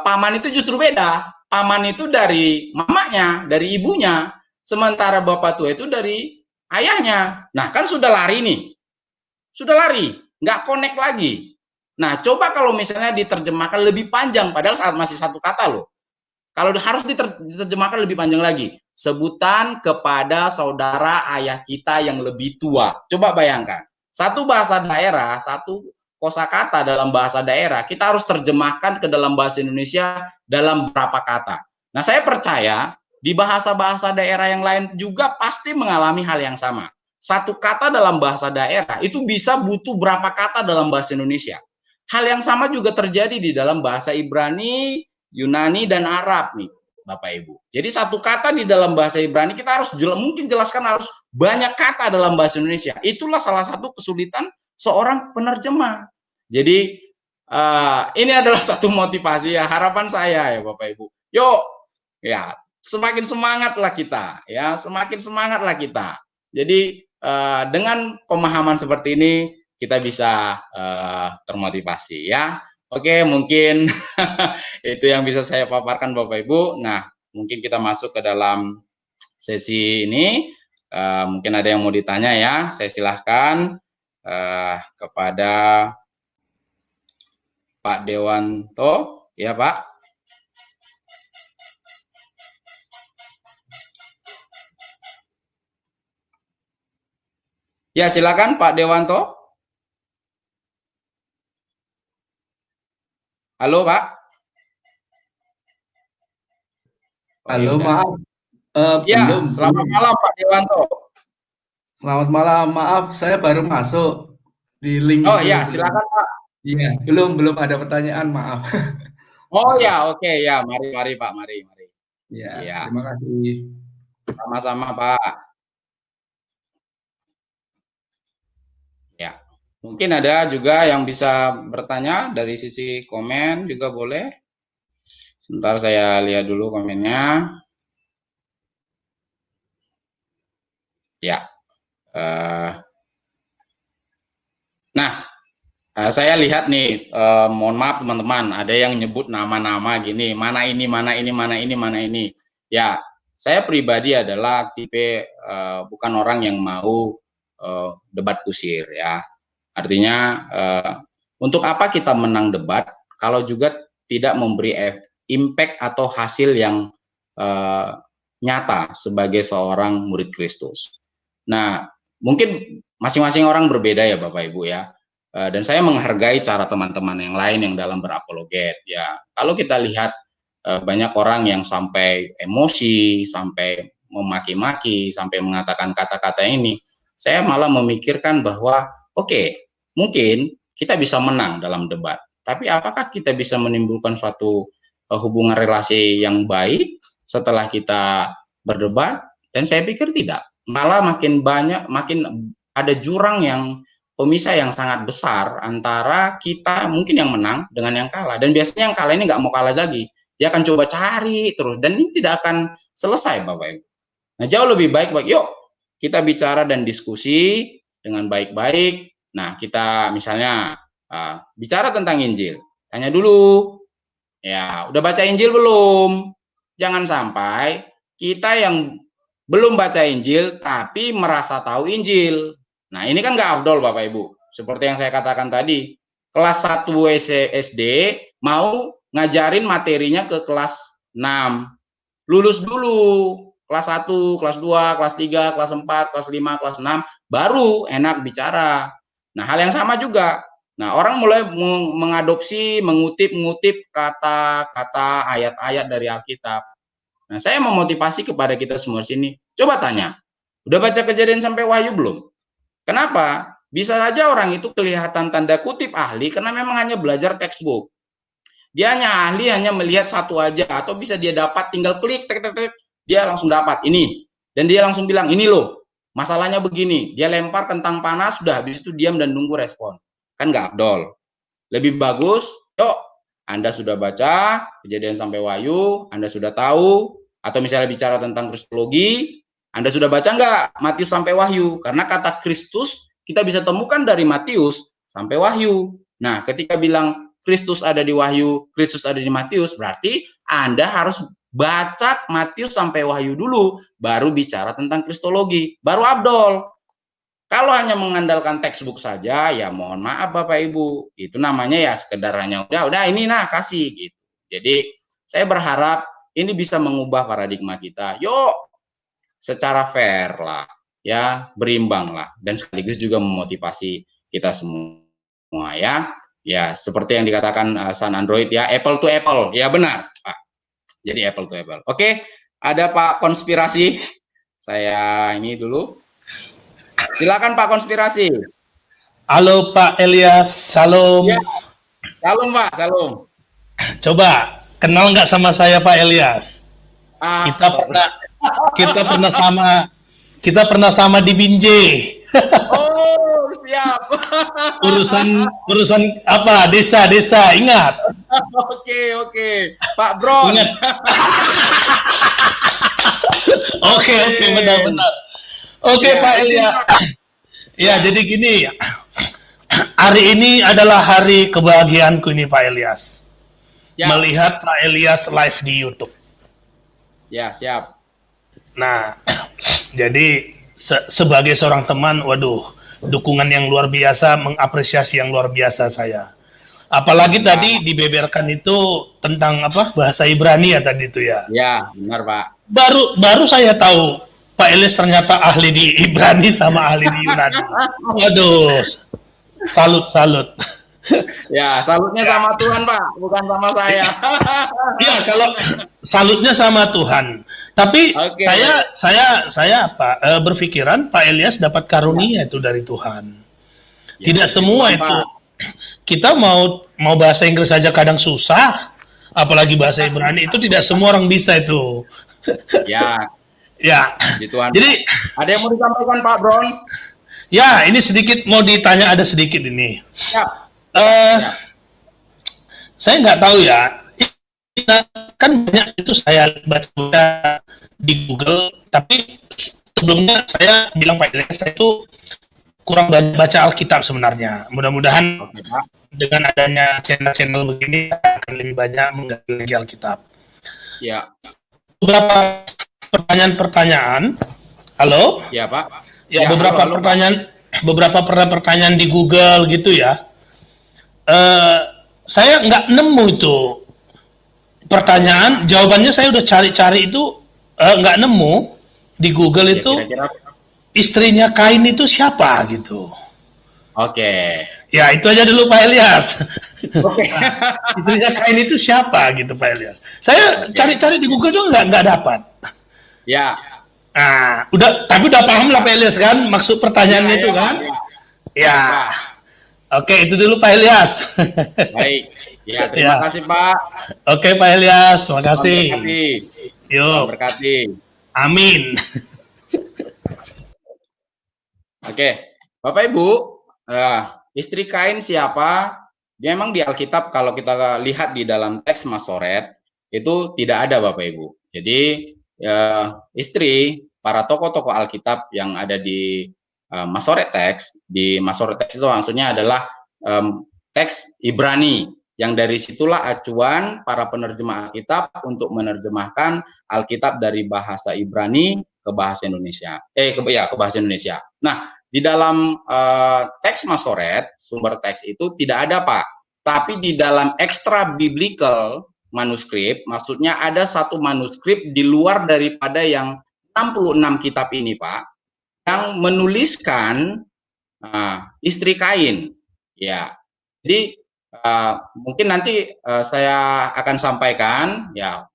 Speaker 1: paman itu justru beda. Paman itu dari mamanya, dari ibunya. Sementara Bapak Tua itu dari ayahnya. Nah, kan sudah lari nih. Sudah lari. nggak connect lagi. Nah, coba kalau misalnya diterjemahkan lebih panjang, padahal saat masih satu kata loh. Kalau harus diterjemahkan lebih panjang lagi, sebutan kepada saudara ayah kita yang lebih tua. Coba bayangkan, satu bahasa daerah, satu kosakata dalam bahasa daerah, kita harus terjemahkan ke dalam bahasa Indonesia dalam berapa kata. Nah, saya percaya di bahasa-bahasa daerah yang lain juga pasti mengalami hal yang sama. Satu kata dalam bahasa daerah itu bisa butuh berapa kata dalam bahasa Indonesia. Hal yang sama juga terjadi di dalam bahasa Ibrani, Yunani, dan Arab nih, Bapak Ibu. Jadi satu kata di dalam bahasa Ibrani kita harus mungkin jelaskan harus banyak kata dalam bahasa Indonesia. Itulah salah satu kesulitan seorang penerjemah. Jadi ini adalah satu motivasi ya, harapan saya ya Bapak Ibu. Yuk, ya semakin semangatlah kita, ya semakin semangatlah kita. Jadi dengan pemahaman seperti ini kita bisa termotivasi ya. Oke, mungkin itu yang bisa saya paparkan Bapak Ibu. Nah, mungkin kita masuk ke dalam sesi ini. Mungkin ada yang mau ditanya ya, saya silahkan kepada Pak Dewanto. Ya Pak. Ya silakan Pak Dewanto. Halo Pak.
Speaker 2: Oh, halo, ya maaf.
Speaker 1: Ya, selamat malam Pak Dewanto.
Speaker 2: Selamat malam, maaf saya baru masuk di link
Speaker 1: Oh
Speaker 2: itu.
Speaker 1: Ya, silakan Pak.
Speaker 2: Iya, belum ada pertanyaan, maaf.
Speaker 1: Oh ya, oke ya, mari Pak, mari.
Speaker 2: Ya, terima kasih.
Speaker 1: Sama-sama Pak. Ya, mungkin ada juga yang bisa bertanya dari sisi komen juga boleh. Sebentar saya lihat dulu komennya. Ya. Nah, saya lihat nih, mohon maaf teman-teman, ada yang nyebut nama-nama gini, mana ini. Ya, saya pribadi adalah tipe bukan orang yang mau debat kusir ya. Artinya untuk apa kita menang debat kalau juga tidak memberi impact atau hasil yang nyata sebagai seorang murid Kristus. Nah, mungkin masing-masing orang berbeda ya Bapak Ibu ya. Dan saya menghargai cara teman-teman yang lain yang dalam berapologet ya. Kalau kita lihat banyak orang yang sampai emosi, sampai memaki-maki, sampai mengatakan kata-kata ini, saya malah memikirkan bahwa oke, mungkin kita bisa menang dalam debat, tapi apakah kita bisa menimbulkan suatu hubungan relasi yang baik setelah kita berdebat? Dan saya pikir tidak, malah makin banyak, makin ada jurang yang pemisah yang sangat besar antara kita mungkin yang menang dengan yang kalah. Dan biasanya yang kalah ini nggak mau kalah lagi, dia akan coba cari terus, dan ini tidak akan selesai Bapak Ibu. Nah, jauh lebih baik yuk kita bicara dan diskusi dengan baik-baik. Nah, kita misalnya bicara tentang Injil, tanya dulu, ya udah baca Injil belum? Jangan sampai kita yang belum baca Injil tapi merasa tahu Injil. Nah, ini kan nggak afdol Bapak Ibu. Seperti yang saya katakan tadi, kelas 1 SD mau ngajarin materinya ke kelas 6. Lulus dulu kelas 1, kelas 2, kelas 3, kelas 4, kelas 5, kelas 6, baru enak bicara. Nah, hal yang sama juga. Nah, orang mulai mengadopsi, mengutip kata-kata ayat-ayat dari Alkitab. Nah, saya memotivasi kepada kita semua sini. Coba tanya, udah baca Kejadian sampai Wahyu belum? Kenapa? Bisa saja orang itu kelihatan tanda kutip ahli karena memang hanya belajar textbook. Dia hanya ahli, hanya melihat satu aja, atau bisa dia dapat tinggal klik, dia langsung dapat ini. Dan dia langsung bilang, ini loh, masalahnya begini. Dia lempar kentang panas, sudah habis itu diam dan nunggu respon. Kan nggak afdol. Lebih bagus, yuk, Anda sudah baca Kejadian sampai Wahyu, Anda sudah tahu, atau misalnya bicara tentang kristologi, Anda sudah baca nggak Matius sampai Wahyu? Karena kata Kristus kita bisa temukan dari Matius sampai Wahyu. Nah, ketika bilang Kristus ada di Wahyu, Kristus ada di Matius, berarti Anda harus baca Matius sampai Wahyu dulu, baru bicara tentang kristologi, baru abdol. Kalau hanya mengandalkan textbook saja, ya mohon maaf Bapak Ibu, itu namanya ya sekedar hanya udah ini nah kasih gitu. Jadi saya berharap ini bisa mengubah paradigma kita. Yuk secara fair lah, ya berimbang lah, dan sekaligus juga memotivasi kita semua ya. Ya seperti yang dikatakan San Android ya, apple to apple, ya benar Pak. Jadi apple to apple. Oke, ada Pak Konspirasi. Saya ini dulu. Silakan Pak Konspirasi.
Speaker 3: Halo Pak Elias, salam.
Speaker 1: Ya, salam Pak, salam.
Speaker 3: Coba kenal nggak sama saya Pak Elias?
Speaker 1: Ah,
Speaker 3: Kita pernah sama di Binjai.
Speaker 1: Oh, siap.
Speaker 3: urusan apa? Desa ingat?
Speaker 1: Oke. Pak Bron.
Speaker 3: Ingat. Oke, benar. Oke, ya, Pak Elias. Ya, jadi gini. Hari ini adalah hari kebahagiaanku ini Pak Elias. Ya. Melihat Pak Elias live di YouTube.
Speaker 1: Ya, siap.
Speaker 3: Nah, jadi sebagai seorang teman, waduh, dukungan yang luar biasa, mengapresiasi yang luar biasa saya. Apalagi tadi dibeberkan itu tentang apa? Bahasa Ibrani ya tadi itu ya.
Speaker 1: Ya, benar Pak.
Speaker 3: Baru saya tahu Pak Elias ternyata ahli di Ibrani sama ahli di Yunani. Waduh, salut.
Speaker 1: Ya, salutnya sama Tuhan Pak, bukan sama saya.
Speaker 3: Iya, kalau salutnya sama Tuhan. Tapi saya berpikiran Pak Elias dapat karunia itu dari Tuhan. Ya, tidak semua itu. Pak. Kita mau bahasa Inggris saja kadang susah, apalagi bahasa Ibrani itu tidak semua orang bisa itu.
Speaker 1: Ya.
Speaker 3: Tuhan. Jadi
Speaker 1: ada yang mau disampaikan Pak Bron?
Speaker 3: Ya, ini sedikit mau ditanya, ada sedikit ini.
Speaker 1: Ya.
Speaker 3: Saya nggak tahu ya, kan banyak itu saya baca di Google, tapi sebelumnya saya bilang Pak Elias, saya itu kurang baca Alkitab sebenarnya. Mudah-mudahan dengan adanya channel-channel begini akan lebih banyak menggali Alkitab.
Speaker 1: Ya.
Speaker 3: Beberapa pertanyaan. Halo?
Speaker 1: Ya Pak.
Speaker 3: Ya, beberapa pertanyaan di Google gitu ya. Saya nggak nemu itu pertanyaan, jawabannya saya udah cari-cari itu nggak nemu di Google itu. Kira-kira istrinya Kain itu siapa gitu.
Speaker 1: Oke.
Speaker 3: Ya itu aja dulu Pak Elias. Istrinya Kain itu siapa gitu Pak Elias. Saya cari-cari di Google juga nggak dapat.
Speaker 1: Ya.
Speaker 3: Nah, tapi udah paham lah Pak Elias kan maksud pertanyaannya itu kan? Ya. Oke, itu dulu Pak Elias.
Speaker 1: Baik. Ya, terima kasih Pak.
Speaker 3: Oke Pak Elias, terima kasih.
Speaker 1: Yuk. Berkati.
Speaker 3: Amin.
Speaker 1: Oke, Bapak Ibu, istri Kain siapa? Dia memang di Alkitab kalau kita lihat di dalam teks Masoret itu tidak ada Bapak Ibu. Jadi istri para tokoh-tokoh Alkitab yang ada di Masoret teks, di Masoret teks itu maksudnya adalah teks Ibrani, yang dari situlah acuan para penerjemah Alkitab untuk menerjemahkan Alkitab dari bahasa Ibrani ke bahasa Indonesia. Ke bahasa Indonesia. Nah, di dalam teks Masoret, sumber teks itu tidak ada Pak. Tapi di dalam extra biblical manuskrip, maksudnya ada satu manuskrip di luar daripada yang 66 kitab ini Pak, yang menuliskan istri Kain. Ya, jadi mungkin nanti saya akan sampaikan ya.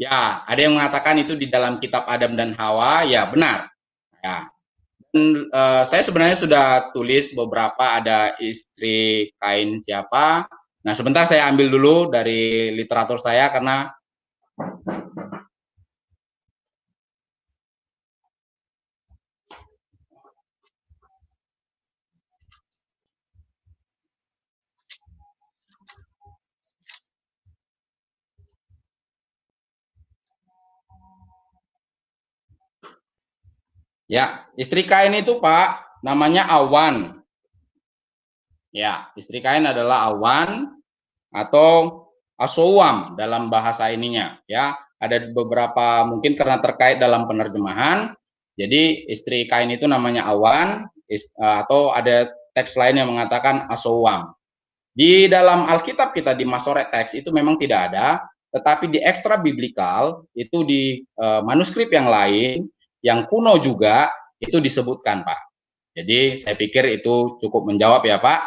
Speaker 1: Ya, ada yang mengatakan itu di dalam kitab Adam dan Hawa, ya benar. Ya. Dan, saya sebenarnya sudah tulis beberapa, ada istri Kain siapa. Nah, sebentar saya ambil dulu dari literatur saya karena ya, istri Kain itu Pak, namanya Awan. Ya, istri Kain adalah Awan atau Asowam dalam bahasa ininya. Ya, ada beberapa mungkin karena terkait dalam penerjemahan. Jadi istri Kain itu namanya Awan, atau ada teks lain yang mengatakan asowang. Di dalam Alkitab kita di Masoret teks itu memang tidak ada, tetapi di ekstra biblikal itu di manuskrip yang lain yang kuno juga itu disebutkan, Pak. Jadi saya pikir itu cukup menjawab ya, Pak.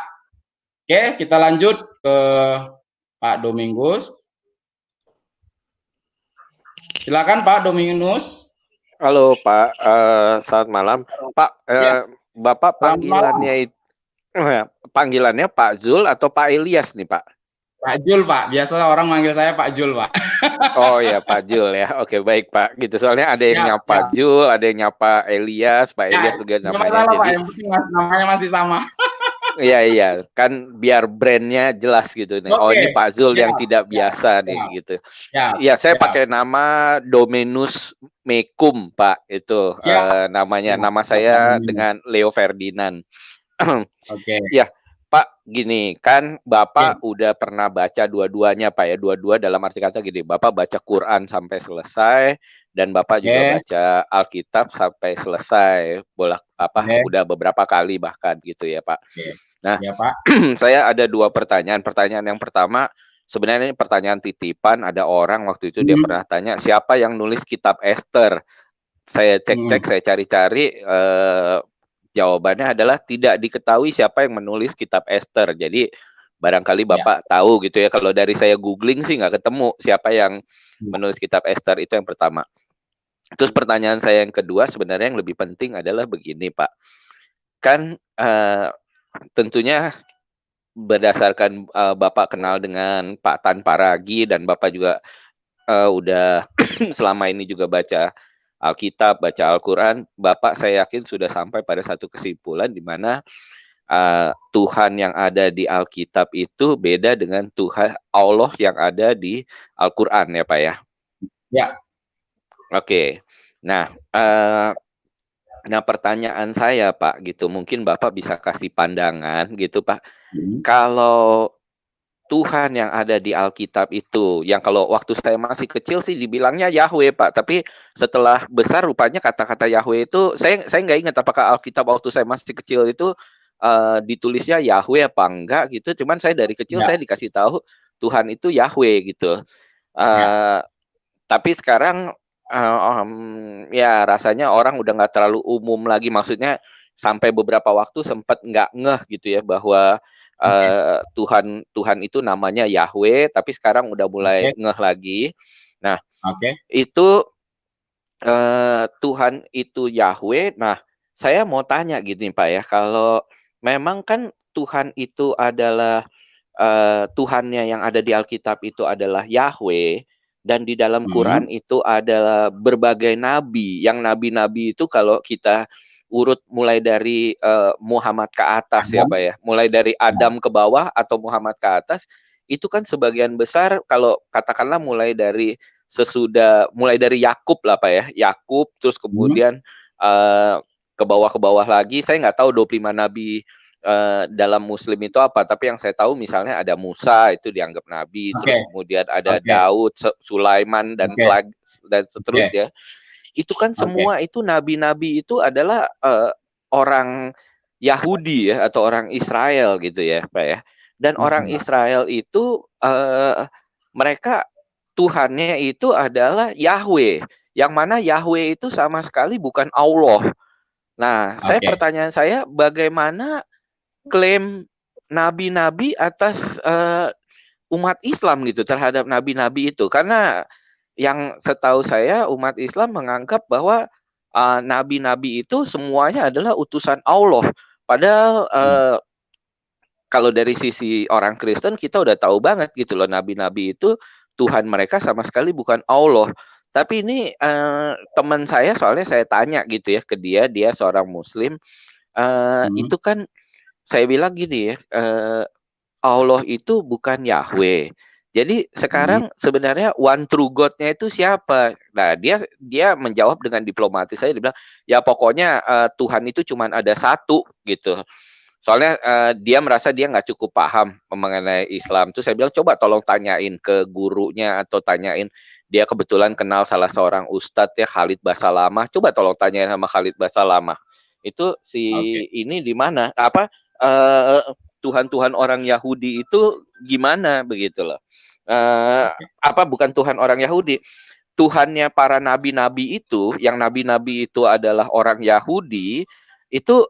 Speaker 1: Oke, kita lanjut ke Pak Domingus. Silakan Pak Dominus.
Speaker 4: Halo Pak, selamat malam. Pak, Bapak panggilannya itu panggilannya Pak Zul atau Pak Ilyas nih Pak?
Speaker 1: Pak Jul Pak, biasa orang manggil saya Pak Jul Pak.
Speaker 4: Oh ya Pak Jul ya, oke baik Pak. Gitu soalnya ada yang nyapa Jul, ada yang nyapa Ilyas, Pak Ilyas juga namanya.
Speaker 1: Jadi Pak, yang penting namanya masih sama.
Speaker 4: Iya, kan biar brandnya jelas gitu nih. Oh ini Pak Zul yang tidak biasa nih gitu. Iya, saya pakai nama Dominus Mekum Pak itu namanya. Nama saya dengan Leo Ferdinand. Ya Pak, gini kan Bapak udah pernah baca dua-duanya Pak ya. Dua-dua dalam arti kata gini, Bapak baca Quran sampai selesai dan Bapak juga baca Alkitab sampai selesai. Udah beberapa kali bahkan gitu ya Pak. Nah, Pak. Saya ada dua pertanyaan. Pertanyaan yang pertama, sebenarnya ini pertanyaan titipan. Ada orang waktu itu dia pernah tanya, siapa yang nulis kitab Esther? Saya cek-cek, saya cari-cari, jawabannya adalah tidak diketahui siapa yang menulis kitab Esther. Jadi barangkali Bapak tahu gitu ya. Kalau dari saya googling sih nggak ketemu siapa yang menulis kitab Esther, itu yang pertama. Terus pertanyaan saya yang kedua sebenarnya yang lebih penting adalah begini Pak. Kan tentunya berdasarkan Bapak kenal dengan Pak Tan Paragi dan Bapak juga udah selama ini juga baca Alkitab, baca Al-Quran, Bapak saya yakin sudah sampai pada satu kesimpulan di mana Tuhan yang ada di Alkitab itu beda dengan Tuhan Allah yang ada di Al-Quran ya Pak ya?
Speaker 1: Ya.
Speaker 4: Oke. Nah, pertanyaan saya Pak gitu, mungkin Bapak bisa kasih pandangan gitu Pak. Kalau Tuhan yang ada di Alkitab itu, yang kalau waktu saya masih kecil sih dibilangnya Yahweh Pak, tapi setelah besar rupanya kata-kata Yahweh itu, saya nggak ingat apakah Alkitab waktu saya masih kecil itu ditulisnya Yahweh apa enggak gitu. Cuman saya dari kecil saya dikasih tahu Tuhan itu Yahweh gitu. Tapi sekarang ya rasanya orang udah nggak terlalu umum lagi, maksudnya sampai beberapa waktu sempat nggak ngeh gitu ya bahwa Tuhan itu namanya Yahweh, tapi sekarang udah mulai ngeh lagi. Nah, itu Tuhan itu Yahweh. Nah, saya mau tanya gitu nih Pak ya, kalau memang kan Tuhan itu adalah Tuhannya yang ada di Alkitab itu adalah Yahweh. Dan di dalam Quran itu adalah berbagai nabi. Yang nabi-nabi itu kalau kita urut mulai dari Muhammad ke atas ya Pak ya. Mulai dari Adam ke bawah atau Muhammad ke atas. Itu kan sebagian besar kalau katakanlah mulai dari Yakub lah Pak ya. Yakub terus kemudian ke bawah lagi. Saya nggak tahu 25 nabi dalam Muslim itu apa, tapi yang saya tahu misalnya ada Musa itu dianggap nabi, terus kemudian ada Daud, Sulaiman dan seterusnya. Itu kan semua itu nabi-nabi itu adalah orang Yahudi ya atau orang Israel gitu ya Pak ya. Dan orang Israel itu mereka Tuhannya itu adalah Yahweh, yang mana Yahweh itu sama sekali bukan Allah. Nah, pertanyaan saya, bagaimana klaim nabi-nabi atas umat Islam gitu terhadap nabi-nabi itu? Karena yang setahu saya umat Islam menganggap bahwa nabi-nabi itu semuanya adalah utusan Allah. Padahal kalau dari sisi orang Kristen kita udah tahu banget gitu loh, nabi-nabi itu Tuhan mereka sama sekali bukan Allah. Tapi ini teman saya, soalnya saya tanya gitu ya ke dia seorang Muslim, itu kan saya bilang gini ya, Allah itu bukan Yahweh. Jadi sekarang sebenarnya one true God-nya itu siapa? Nah, dia menjawab dengan diplomatis. Saya bilang, ya pokoknya Tuhan itu cuma ada satu gitu. Soalnya dia merasa dia nggak cukup paham mengenai Islam. Terus saya bilang, coba tolong tanyain ke gurunya atau tanyain, dia kebetulan kenal salah seorang ustadz ya, Khalid Basalamah. Coba tolong tanyain sama Khalid Basalamah. Itu ini di mana? Apa Tuhan-Tuhan orang Yahudi itu gimana begitu loh. Apa bukan Tuhan orang Yahudi? Tuhannya para nabi-nabi itu, yang nabi-nabi itu adalah orang Yahudi, itu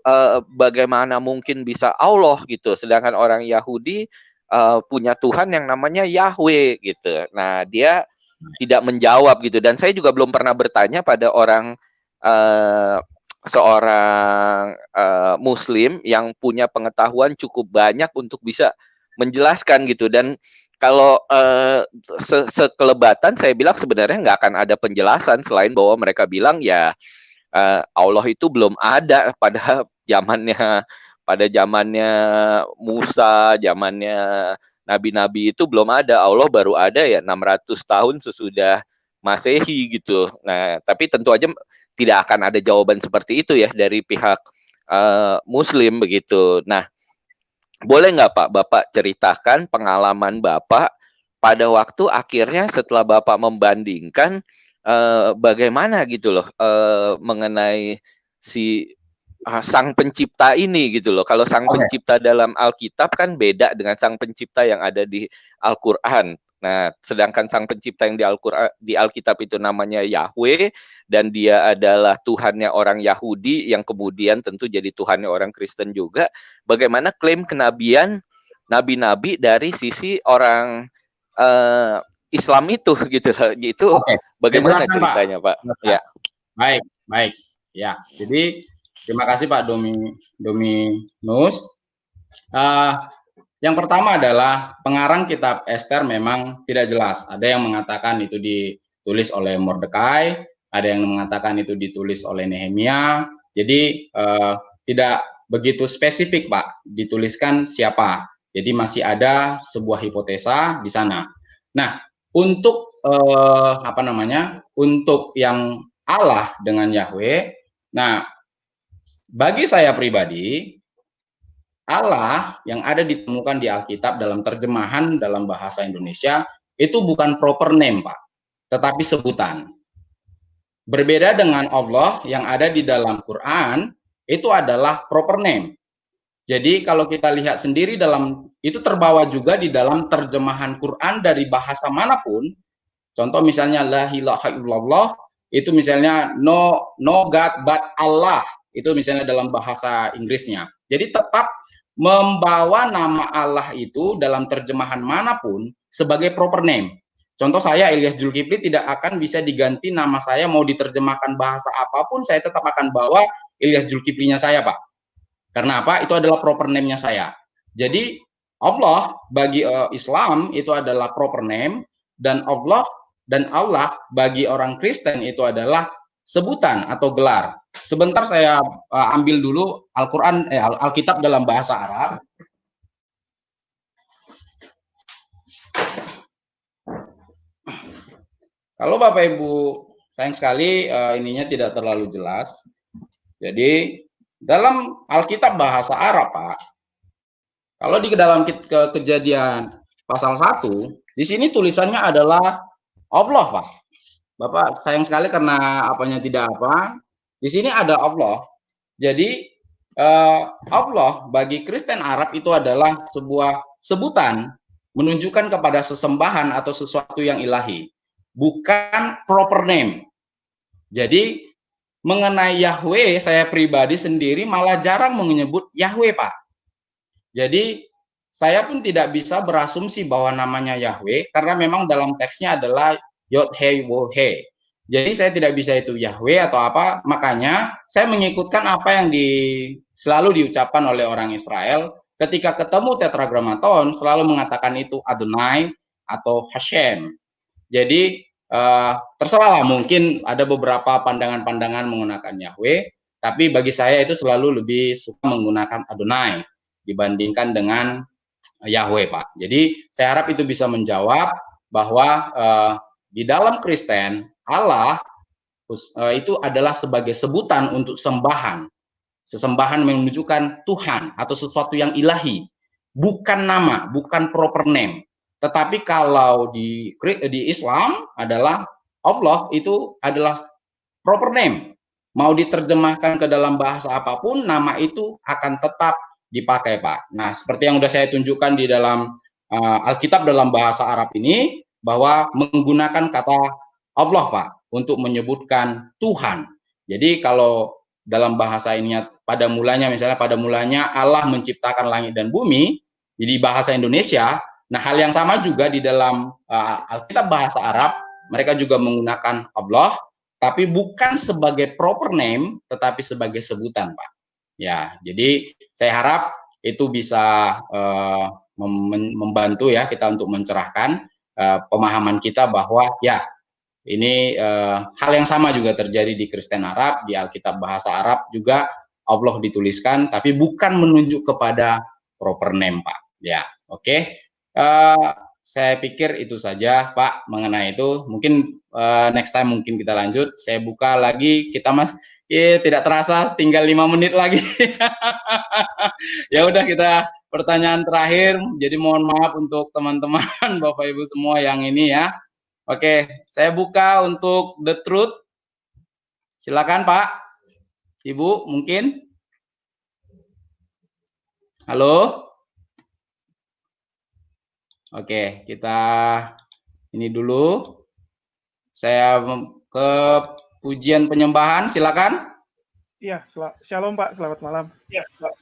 Speaker 4: bagaimana mungkin bisa Allah gitu, sedangkan orang Yahudi punya Tuhan yang namanya Yahweh gitu. Nah, dia tidak menjawab gitu, dan saya juga belum pernah bertanya pada seorang Muslim yang punya pengetahuan cukup banyak untuk bisa menjelaskan gitu. Dan kalau sekelebatan saya bilang sebenarnya nggak akan ada penjelasan selain bahwa mereka bilang ya Allah itu belum ada pada zamannya Musa, zamannya nabi-nabi itu belum ada. Allah baru ada ya 600 tahun sesudah Masehi gitu. Nah, tapi tentu aja tidak akan ada jawaban seperti itu ya dari pihak Muslim begitu. Nah, boleh nggak Pak, Bapak ceritakan pengalaman Bapak pada waktu akhirnya setelah Bapak membandingkan bagaimana gitu loh mengenai si sang pencipta ini gitu loh. Kalau sang pencipta dalam Alkitab kan beda dengan sang pencipta yang ada di Al-Qur'an. Nah, sedangkan sang pencipta yang di Alkitab itu namanya Yahweh, dan dia adalah Tuhannya orang Yahudi yang kemudian tentu jadi Tuhannya orang Kristen juga. Bagaimana klaim kenabian nabi-nabi dari sisi orang Islam itu gitu. Itu bagaimana ceritanya, Pak?
Speaker 1: Ya. Baik. Ya. Jadi terima kasih Pak Dominus. Yang pertama adalah pengarang kitab Ester memang tidak jelas. Ada yang mengatakan itu ditulis oleh Mordekai, ada yang mengatakan itu ditulis oleh Nehemia. Jadi tidak begitu spesifik Pak, dituliskan siapa. Jadi masih ada sebuah hipotesa di sana. Nah, untuk untuk yang Allah dengan Yahweh, nah bagi saya pribadi, Allah yang ada ditemukan di Alkitab dalam terjemahan dalam bahasa Indonesia itu bukan proper name, Pak, tetapi sebutan. Berbeda dengan Allah yang ada di dalam Quran, itu adalah proper name. Jadi kalau kita lihat sendiri itu terbawa juga di dalam terjemahan Quran dari bahasa manapun. Contoh misalnya la ilaha illallah, itu misalnya no God but Allah, itu misalnya dalam bahasa Inggrisnya. Jadi tetap membawa nama Allah itu dalam terjemahan manapun sebagai proper name. Contoh saya Ilyas Zulkifli tidak akan bisa diganti nama saya, mau diterjemahkan bahasa apapun saya tetap akan bawa Ilyas Zulkiflinya saya, Pak. Karena apa? Itu adalah proper name-nya saya. Jadi Allah bagi Islam itu adalah proper name, dan Allah bagi orang Kristen itu adalah sebutan atau gelar. Sebentar saya ambil dulu Al-Quran, Alkitab dalam bahasa Arab. Kalau Bapak Ibu sayang sekali ininya tidak terlalu jelas. Jadi dalam Alkitab bahasa Arab, Pak, kalau di dalam Kejadian pasal 1, di sini tulisannya adalah Allah, Pak. Bapak sayang sekali karena apanya tidak apa. Di sini ada Allah. Jadi Allah bagi Kristen Arab itu adalah sebuah sebutan menunjukkan kepada sesembahan atau sesuatu yang ilahi, bukan proper name. Jadi mengenai Yahweh, saya pribadi sendiri malah jarang menyebut Yahweh, Pak. Jadi saya pun tidak bisa berasumsi bahwa namanya Yahweh karena memang dalam teksnya adalah Yod-Heh-Wo-He. Jadi saya tidak bisa itu Yahweh atau apa, makanya saya mengikutkan apa yang selalu diucapkan oleh orang Israel ketika ketemu Tetragrammaton, selalu mengatakan itu Adonai atau Hashem. Jadi terserahlah, mungkin ada beberapa pandangan-pandangan menggunakan Yahweh, tapi bagi saya itu selalu lebih suka menggunakan Adonai dibandingkan dengan Yahweh, Pak. Jadi saya harap itu bisa menjawab bahwa di dalam Kristen Allah itu adalah sebagai sebutan untuk sembahan. Sesembahan menunjukkan Tuhan atau sesuatu yang ilahi, bukan nama, bukan proper name. Tetapi kalau di Islam adalah Allah itu adalah proper name. mau diterjemahkan ke dalam bahasa apapun, nama itu akan tetap dipakai, Pak. Nah, seperti yang sudah saya tunjukkan di dalam Alkitab dalam bahasa Arab ini, bahwa menggunakan kata Allah, Pak, untuk menyebutkan Tuhan. Jadi kalau dalam bahasa ini pada mulanya, misalnya pada mulanya Allah menciptakan langit dan bumi, jadi bahasa Indonesia. Nah, hal yang sama juga di dalam Alkitab bahasa Arab, mereka juga menggunakan Allah, tapi bukan sebagai proper name, tetapi sebagai sebutan, Pak. Ya, jadi saya harap itu bisa membantu ya kita untuk mencerahkan pemahaman kita bahwa ya ini hal yang sama juga terjadi di Kristen Arab, di Alkitab bahasa Arab juga Allah dituliskan, tapi bukan menunjuk kepada proper name, Pak. Ya, oke. Saya pikir itu saja, Pak, mengenai itu. Mungkin next time mungkin kita lanjut. Saya buka lagi, kita tidak terasa tinggal 5 menit lagi. Ya udah, kita pertanyaan terakhir. Jadi mohon maaf untuk teman-teman Bapak Ibu semua yang ini ya. Oke, saya buka untuk The Truth. Silakan Pak, Ibu mungkin. Halo. Oke, kita ini dulu. Saya ke pujian penyembahan, silakan.
Speaker 5: Iya, shalom Pak, selamat malam.
Speaker 1: Iya, Pak.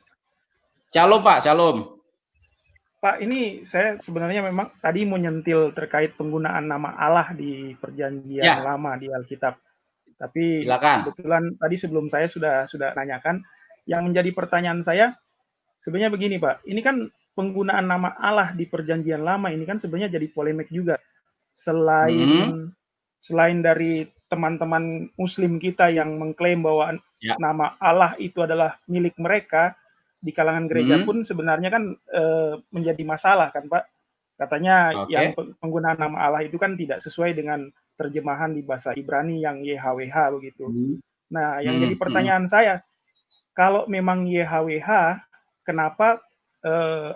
Speaker 1: Shalom Pak, shalom.
Speaker 5: Pak, ini saya sebenarnya memang tadi mau nyentil terkait penggunaan nama Allah di Perjanjian Lama di Alkitab. Tapi
Speaker 1: silakan.
Speaker 5: Kebetulan tadi sebelum saya sudah nanyakan, yang menjadi pertanyaan saya sebenarnya begini Pak, ini kan penggunaan nama Allah di Perjanjian Lama ini kan sebenarnya jadi polemik juga. Selain dari teman-teman Muslim kita yang mengklaim bahwa nama Allah itu adalah milik mereka, di kalangan gereja pun sebenarnya kan menjadi masalah kan Pak. Katanya yang penggunaan nama Allah itu kan tidak sesuai dengan terjemahan di bahasa Ibrani yang YHWH begitu. Nah, yang jadi pertanyaan saya, kalau memang YHWH, kenapa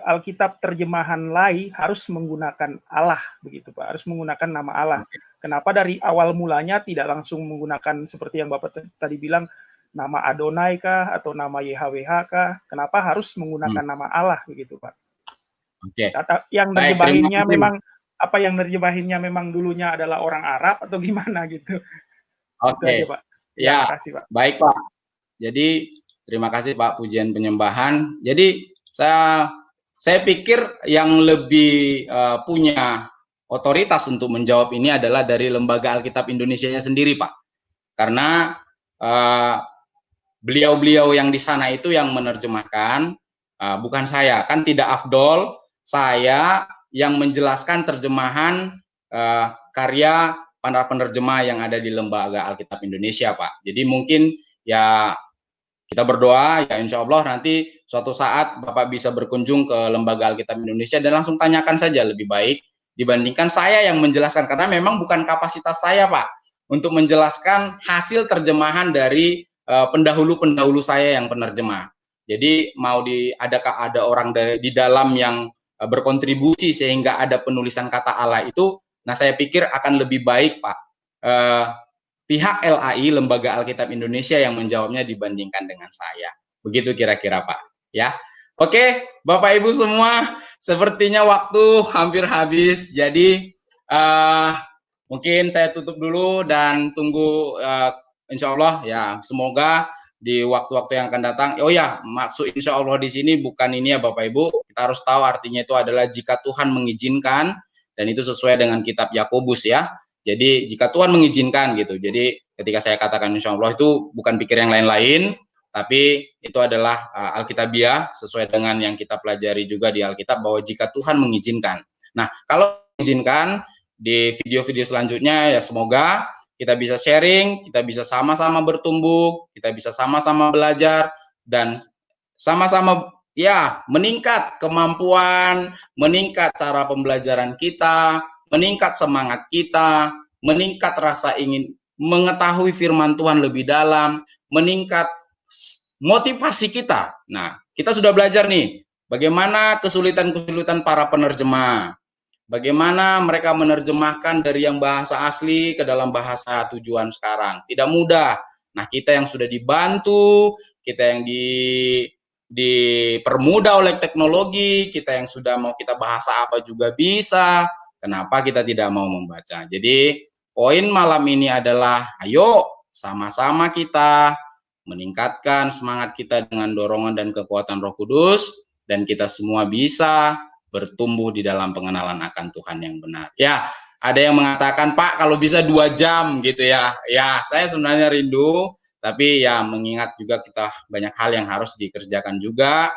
Speaker 5: Alkitab terjemahan lain harus menggunakan Allah begitu Pak, harus menggunakan nama Allah. Kenapa dari awal mulanya tidak langsung menggunakan seperti yang Bapak tadi bilang nama Adonai kah atau nama YHWH kah? Kenapa harus menggunakan nama Allah begitu Pak?
Speaker 1: Oke.
Speaker 5: Yang nerjemahinnya memang apa yang nerjemahinnya memang dulunya adalah orang Arab atau gimana gitu?
Speaker 1: Oke.
Speaker 5: Pak.
Speaker 1: Ya, kasih, Pak. Baik Pak. Jadi terima kasih Pak pujian penyembahan. Jadi saya pikir yang lebih punya otoritas untuk menjawab ini adalah dari Lembaga Alkitab Indonesia-nya sendiri, Pak. Karena beliau-beliau yang di sana itu yang menerjemahkan, bukan saya. Kan tidak afdol saya yang menjelaskan terjemahan karya para penerjemah yang ada di Lembaga Alkitab Indonesia, Pak. Jadi mungkin ya kita berdoa ya insya Allah nanti suatu saat Bapak bisa berkunjung ke Lembaga Alkitab Indonesia dan langsung tanyakan saja lebih baik dibandingkan saya yang menjelaskan, karena memang bukan kapasitas saya Pak untuk menjelaskan hasil terjemahan dari pendahulu-pendahulu saya yang penerjemah. Jadi adakah ada orang di dalam yang berkontribusi sehingga ada penulisan kata Allah itu, nah saya pikir akan lebih baik Pak pihak LAI, Lembaga Alkitab Indonesia yang menjawabnya dibandingkan dengan saya. Begitu kira-kira Pak. Ya, oke, Bapak Ibu semua, sepertinya waktu hampir habis. Jadi mungkin saya tutup dulu dan tunggu insya Allah ya, semoga di waktu-waktu yang akan datang. Oh ya, maksud insya Allah di sini bukan ini ya Bapak Ibu. Kita harus tahu artinya itu adalah jika Tuhan mengizinkan, dan itu sesuai dengan kitab Yakobus ya. Jadi jika Tuhan mengizinkan gitu. Jadi ketika saya katakan insya Allah itu bukan pikir yang lain-lain, tapi itu adalah Alkitabiah sesuai dengan yang kita pelajari juga di Alkitab bahwa jika Tuhan mengizinkan. Nah, kalau mengizinkan di video-video selanjutnya ya semoga kita bisa sharing, kita bisa sama-sama bertumbuh, kita bisa sama-sama belajar dan sama-sama ya meningkat kemampuan, meningkat cara pembelajaran kita, meningkat semangat kita, meningkat rasa ingin mengetahui firman Tuhan lebih dalam, meningkat motivasi kita. Nah, kita sudah belajar nih, bagaimana kesulitan-kesulitan para penerjemah, bagaimana mereka menerjemahkan dari yang bahasa asli ke dalam bahasa tujuan sekarang. Tidak mudah. Nah, kita yang sudah dibantu, kita yang dipermudah oleh teknologi, kita yang sudah mau kita bahasa apa juga bisa, kenapa kita tidak mau membaca? Jadi, poin malam ini adalah, ayo sama-sama kita meningkatkan semangat kita dengan dorongan dan kekuatan Roh Kudus, dan kita semua bisa bertumbuh di dalam pengenalan akan Tuhan yang benar. Ya, ada yang mengatakan, Pak, kalau bisa 2 jam gitu ya. Ya, saya sebenarnya rindu, tapi ya mengingat juga kita banyak hal yang harus dikerjakan juga,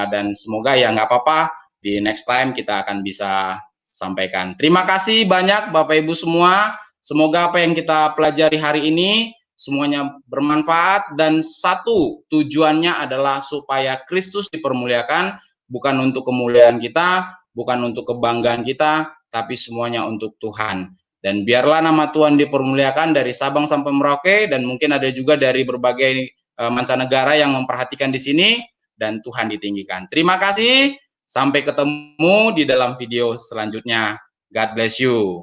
Speaker 1: dan semoga ya nggak apa-apa, di next time kita akan bisa sampaikan. Terima kasih banyak Bapak Ibu semua. Semoga apa yang kita pelajari hari ini semuanya bermanfaat, dan satu tujuannya adalah supaya Kristus dipermuliakan, bukan untuk kemuliaan kita, bukan untuk kebanggaan kita, tapi semuanya untuk Tuhan. Dan biarlah nama Tuhan dipermuliakan dari Sabang sampai Merauke, dan mungkin ada juga dari berbagai mancanegara yang memperhatikan di sini, dan Tuhan ditinggikan. Terima kasih, sampai ketemu di dalam video selanjutnya. God bless you.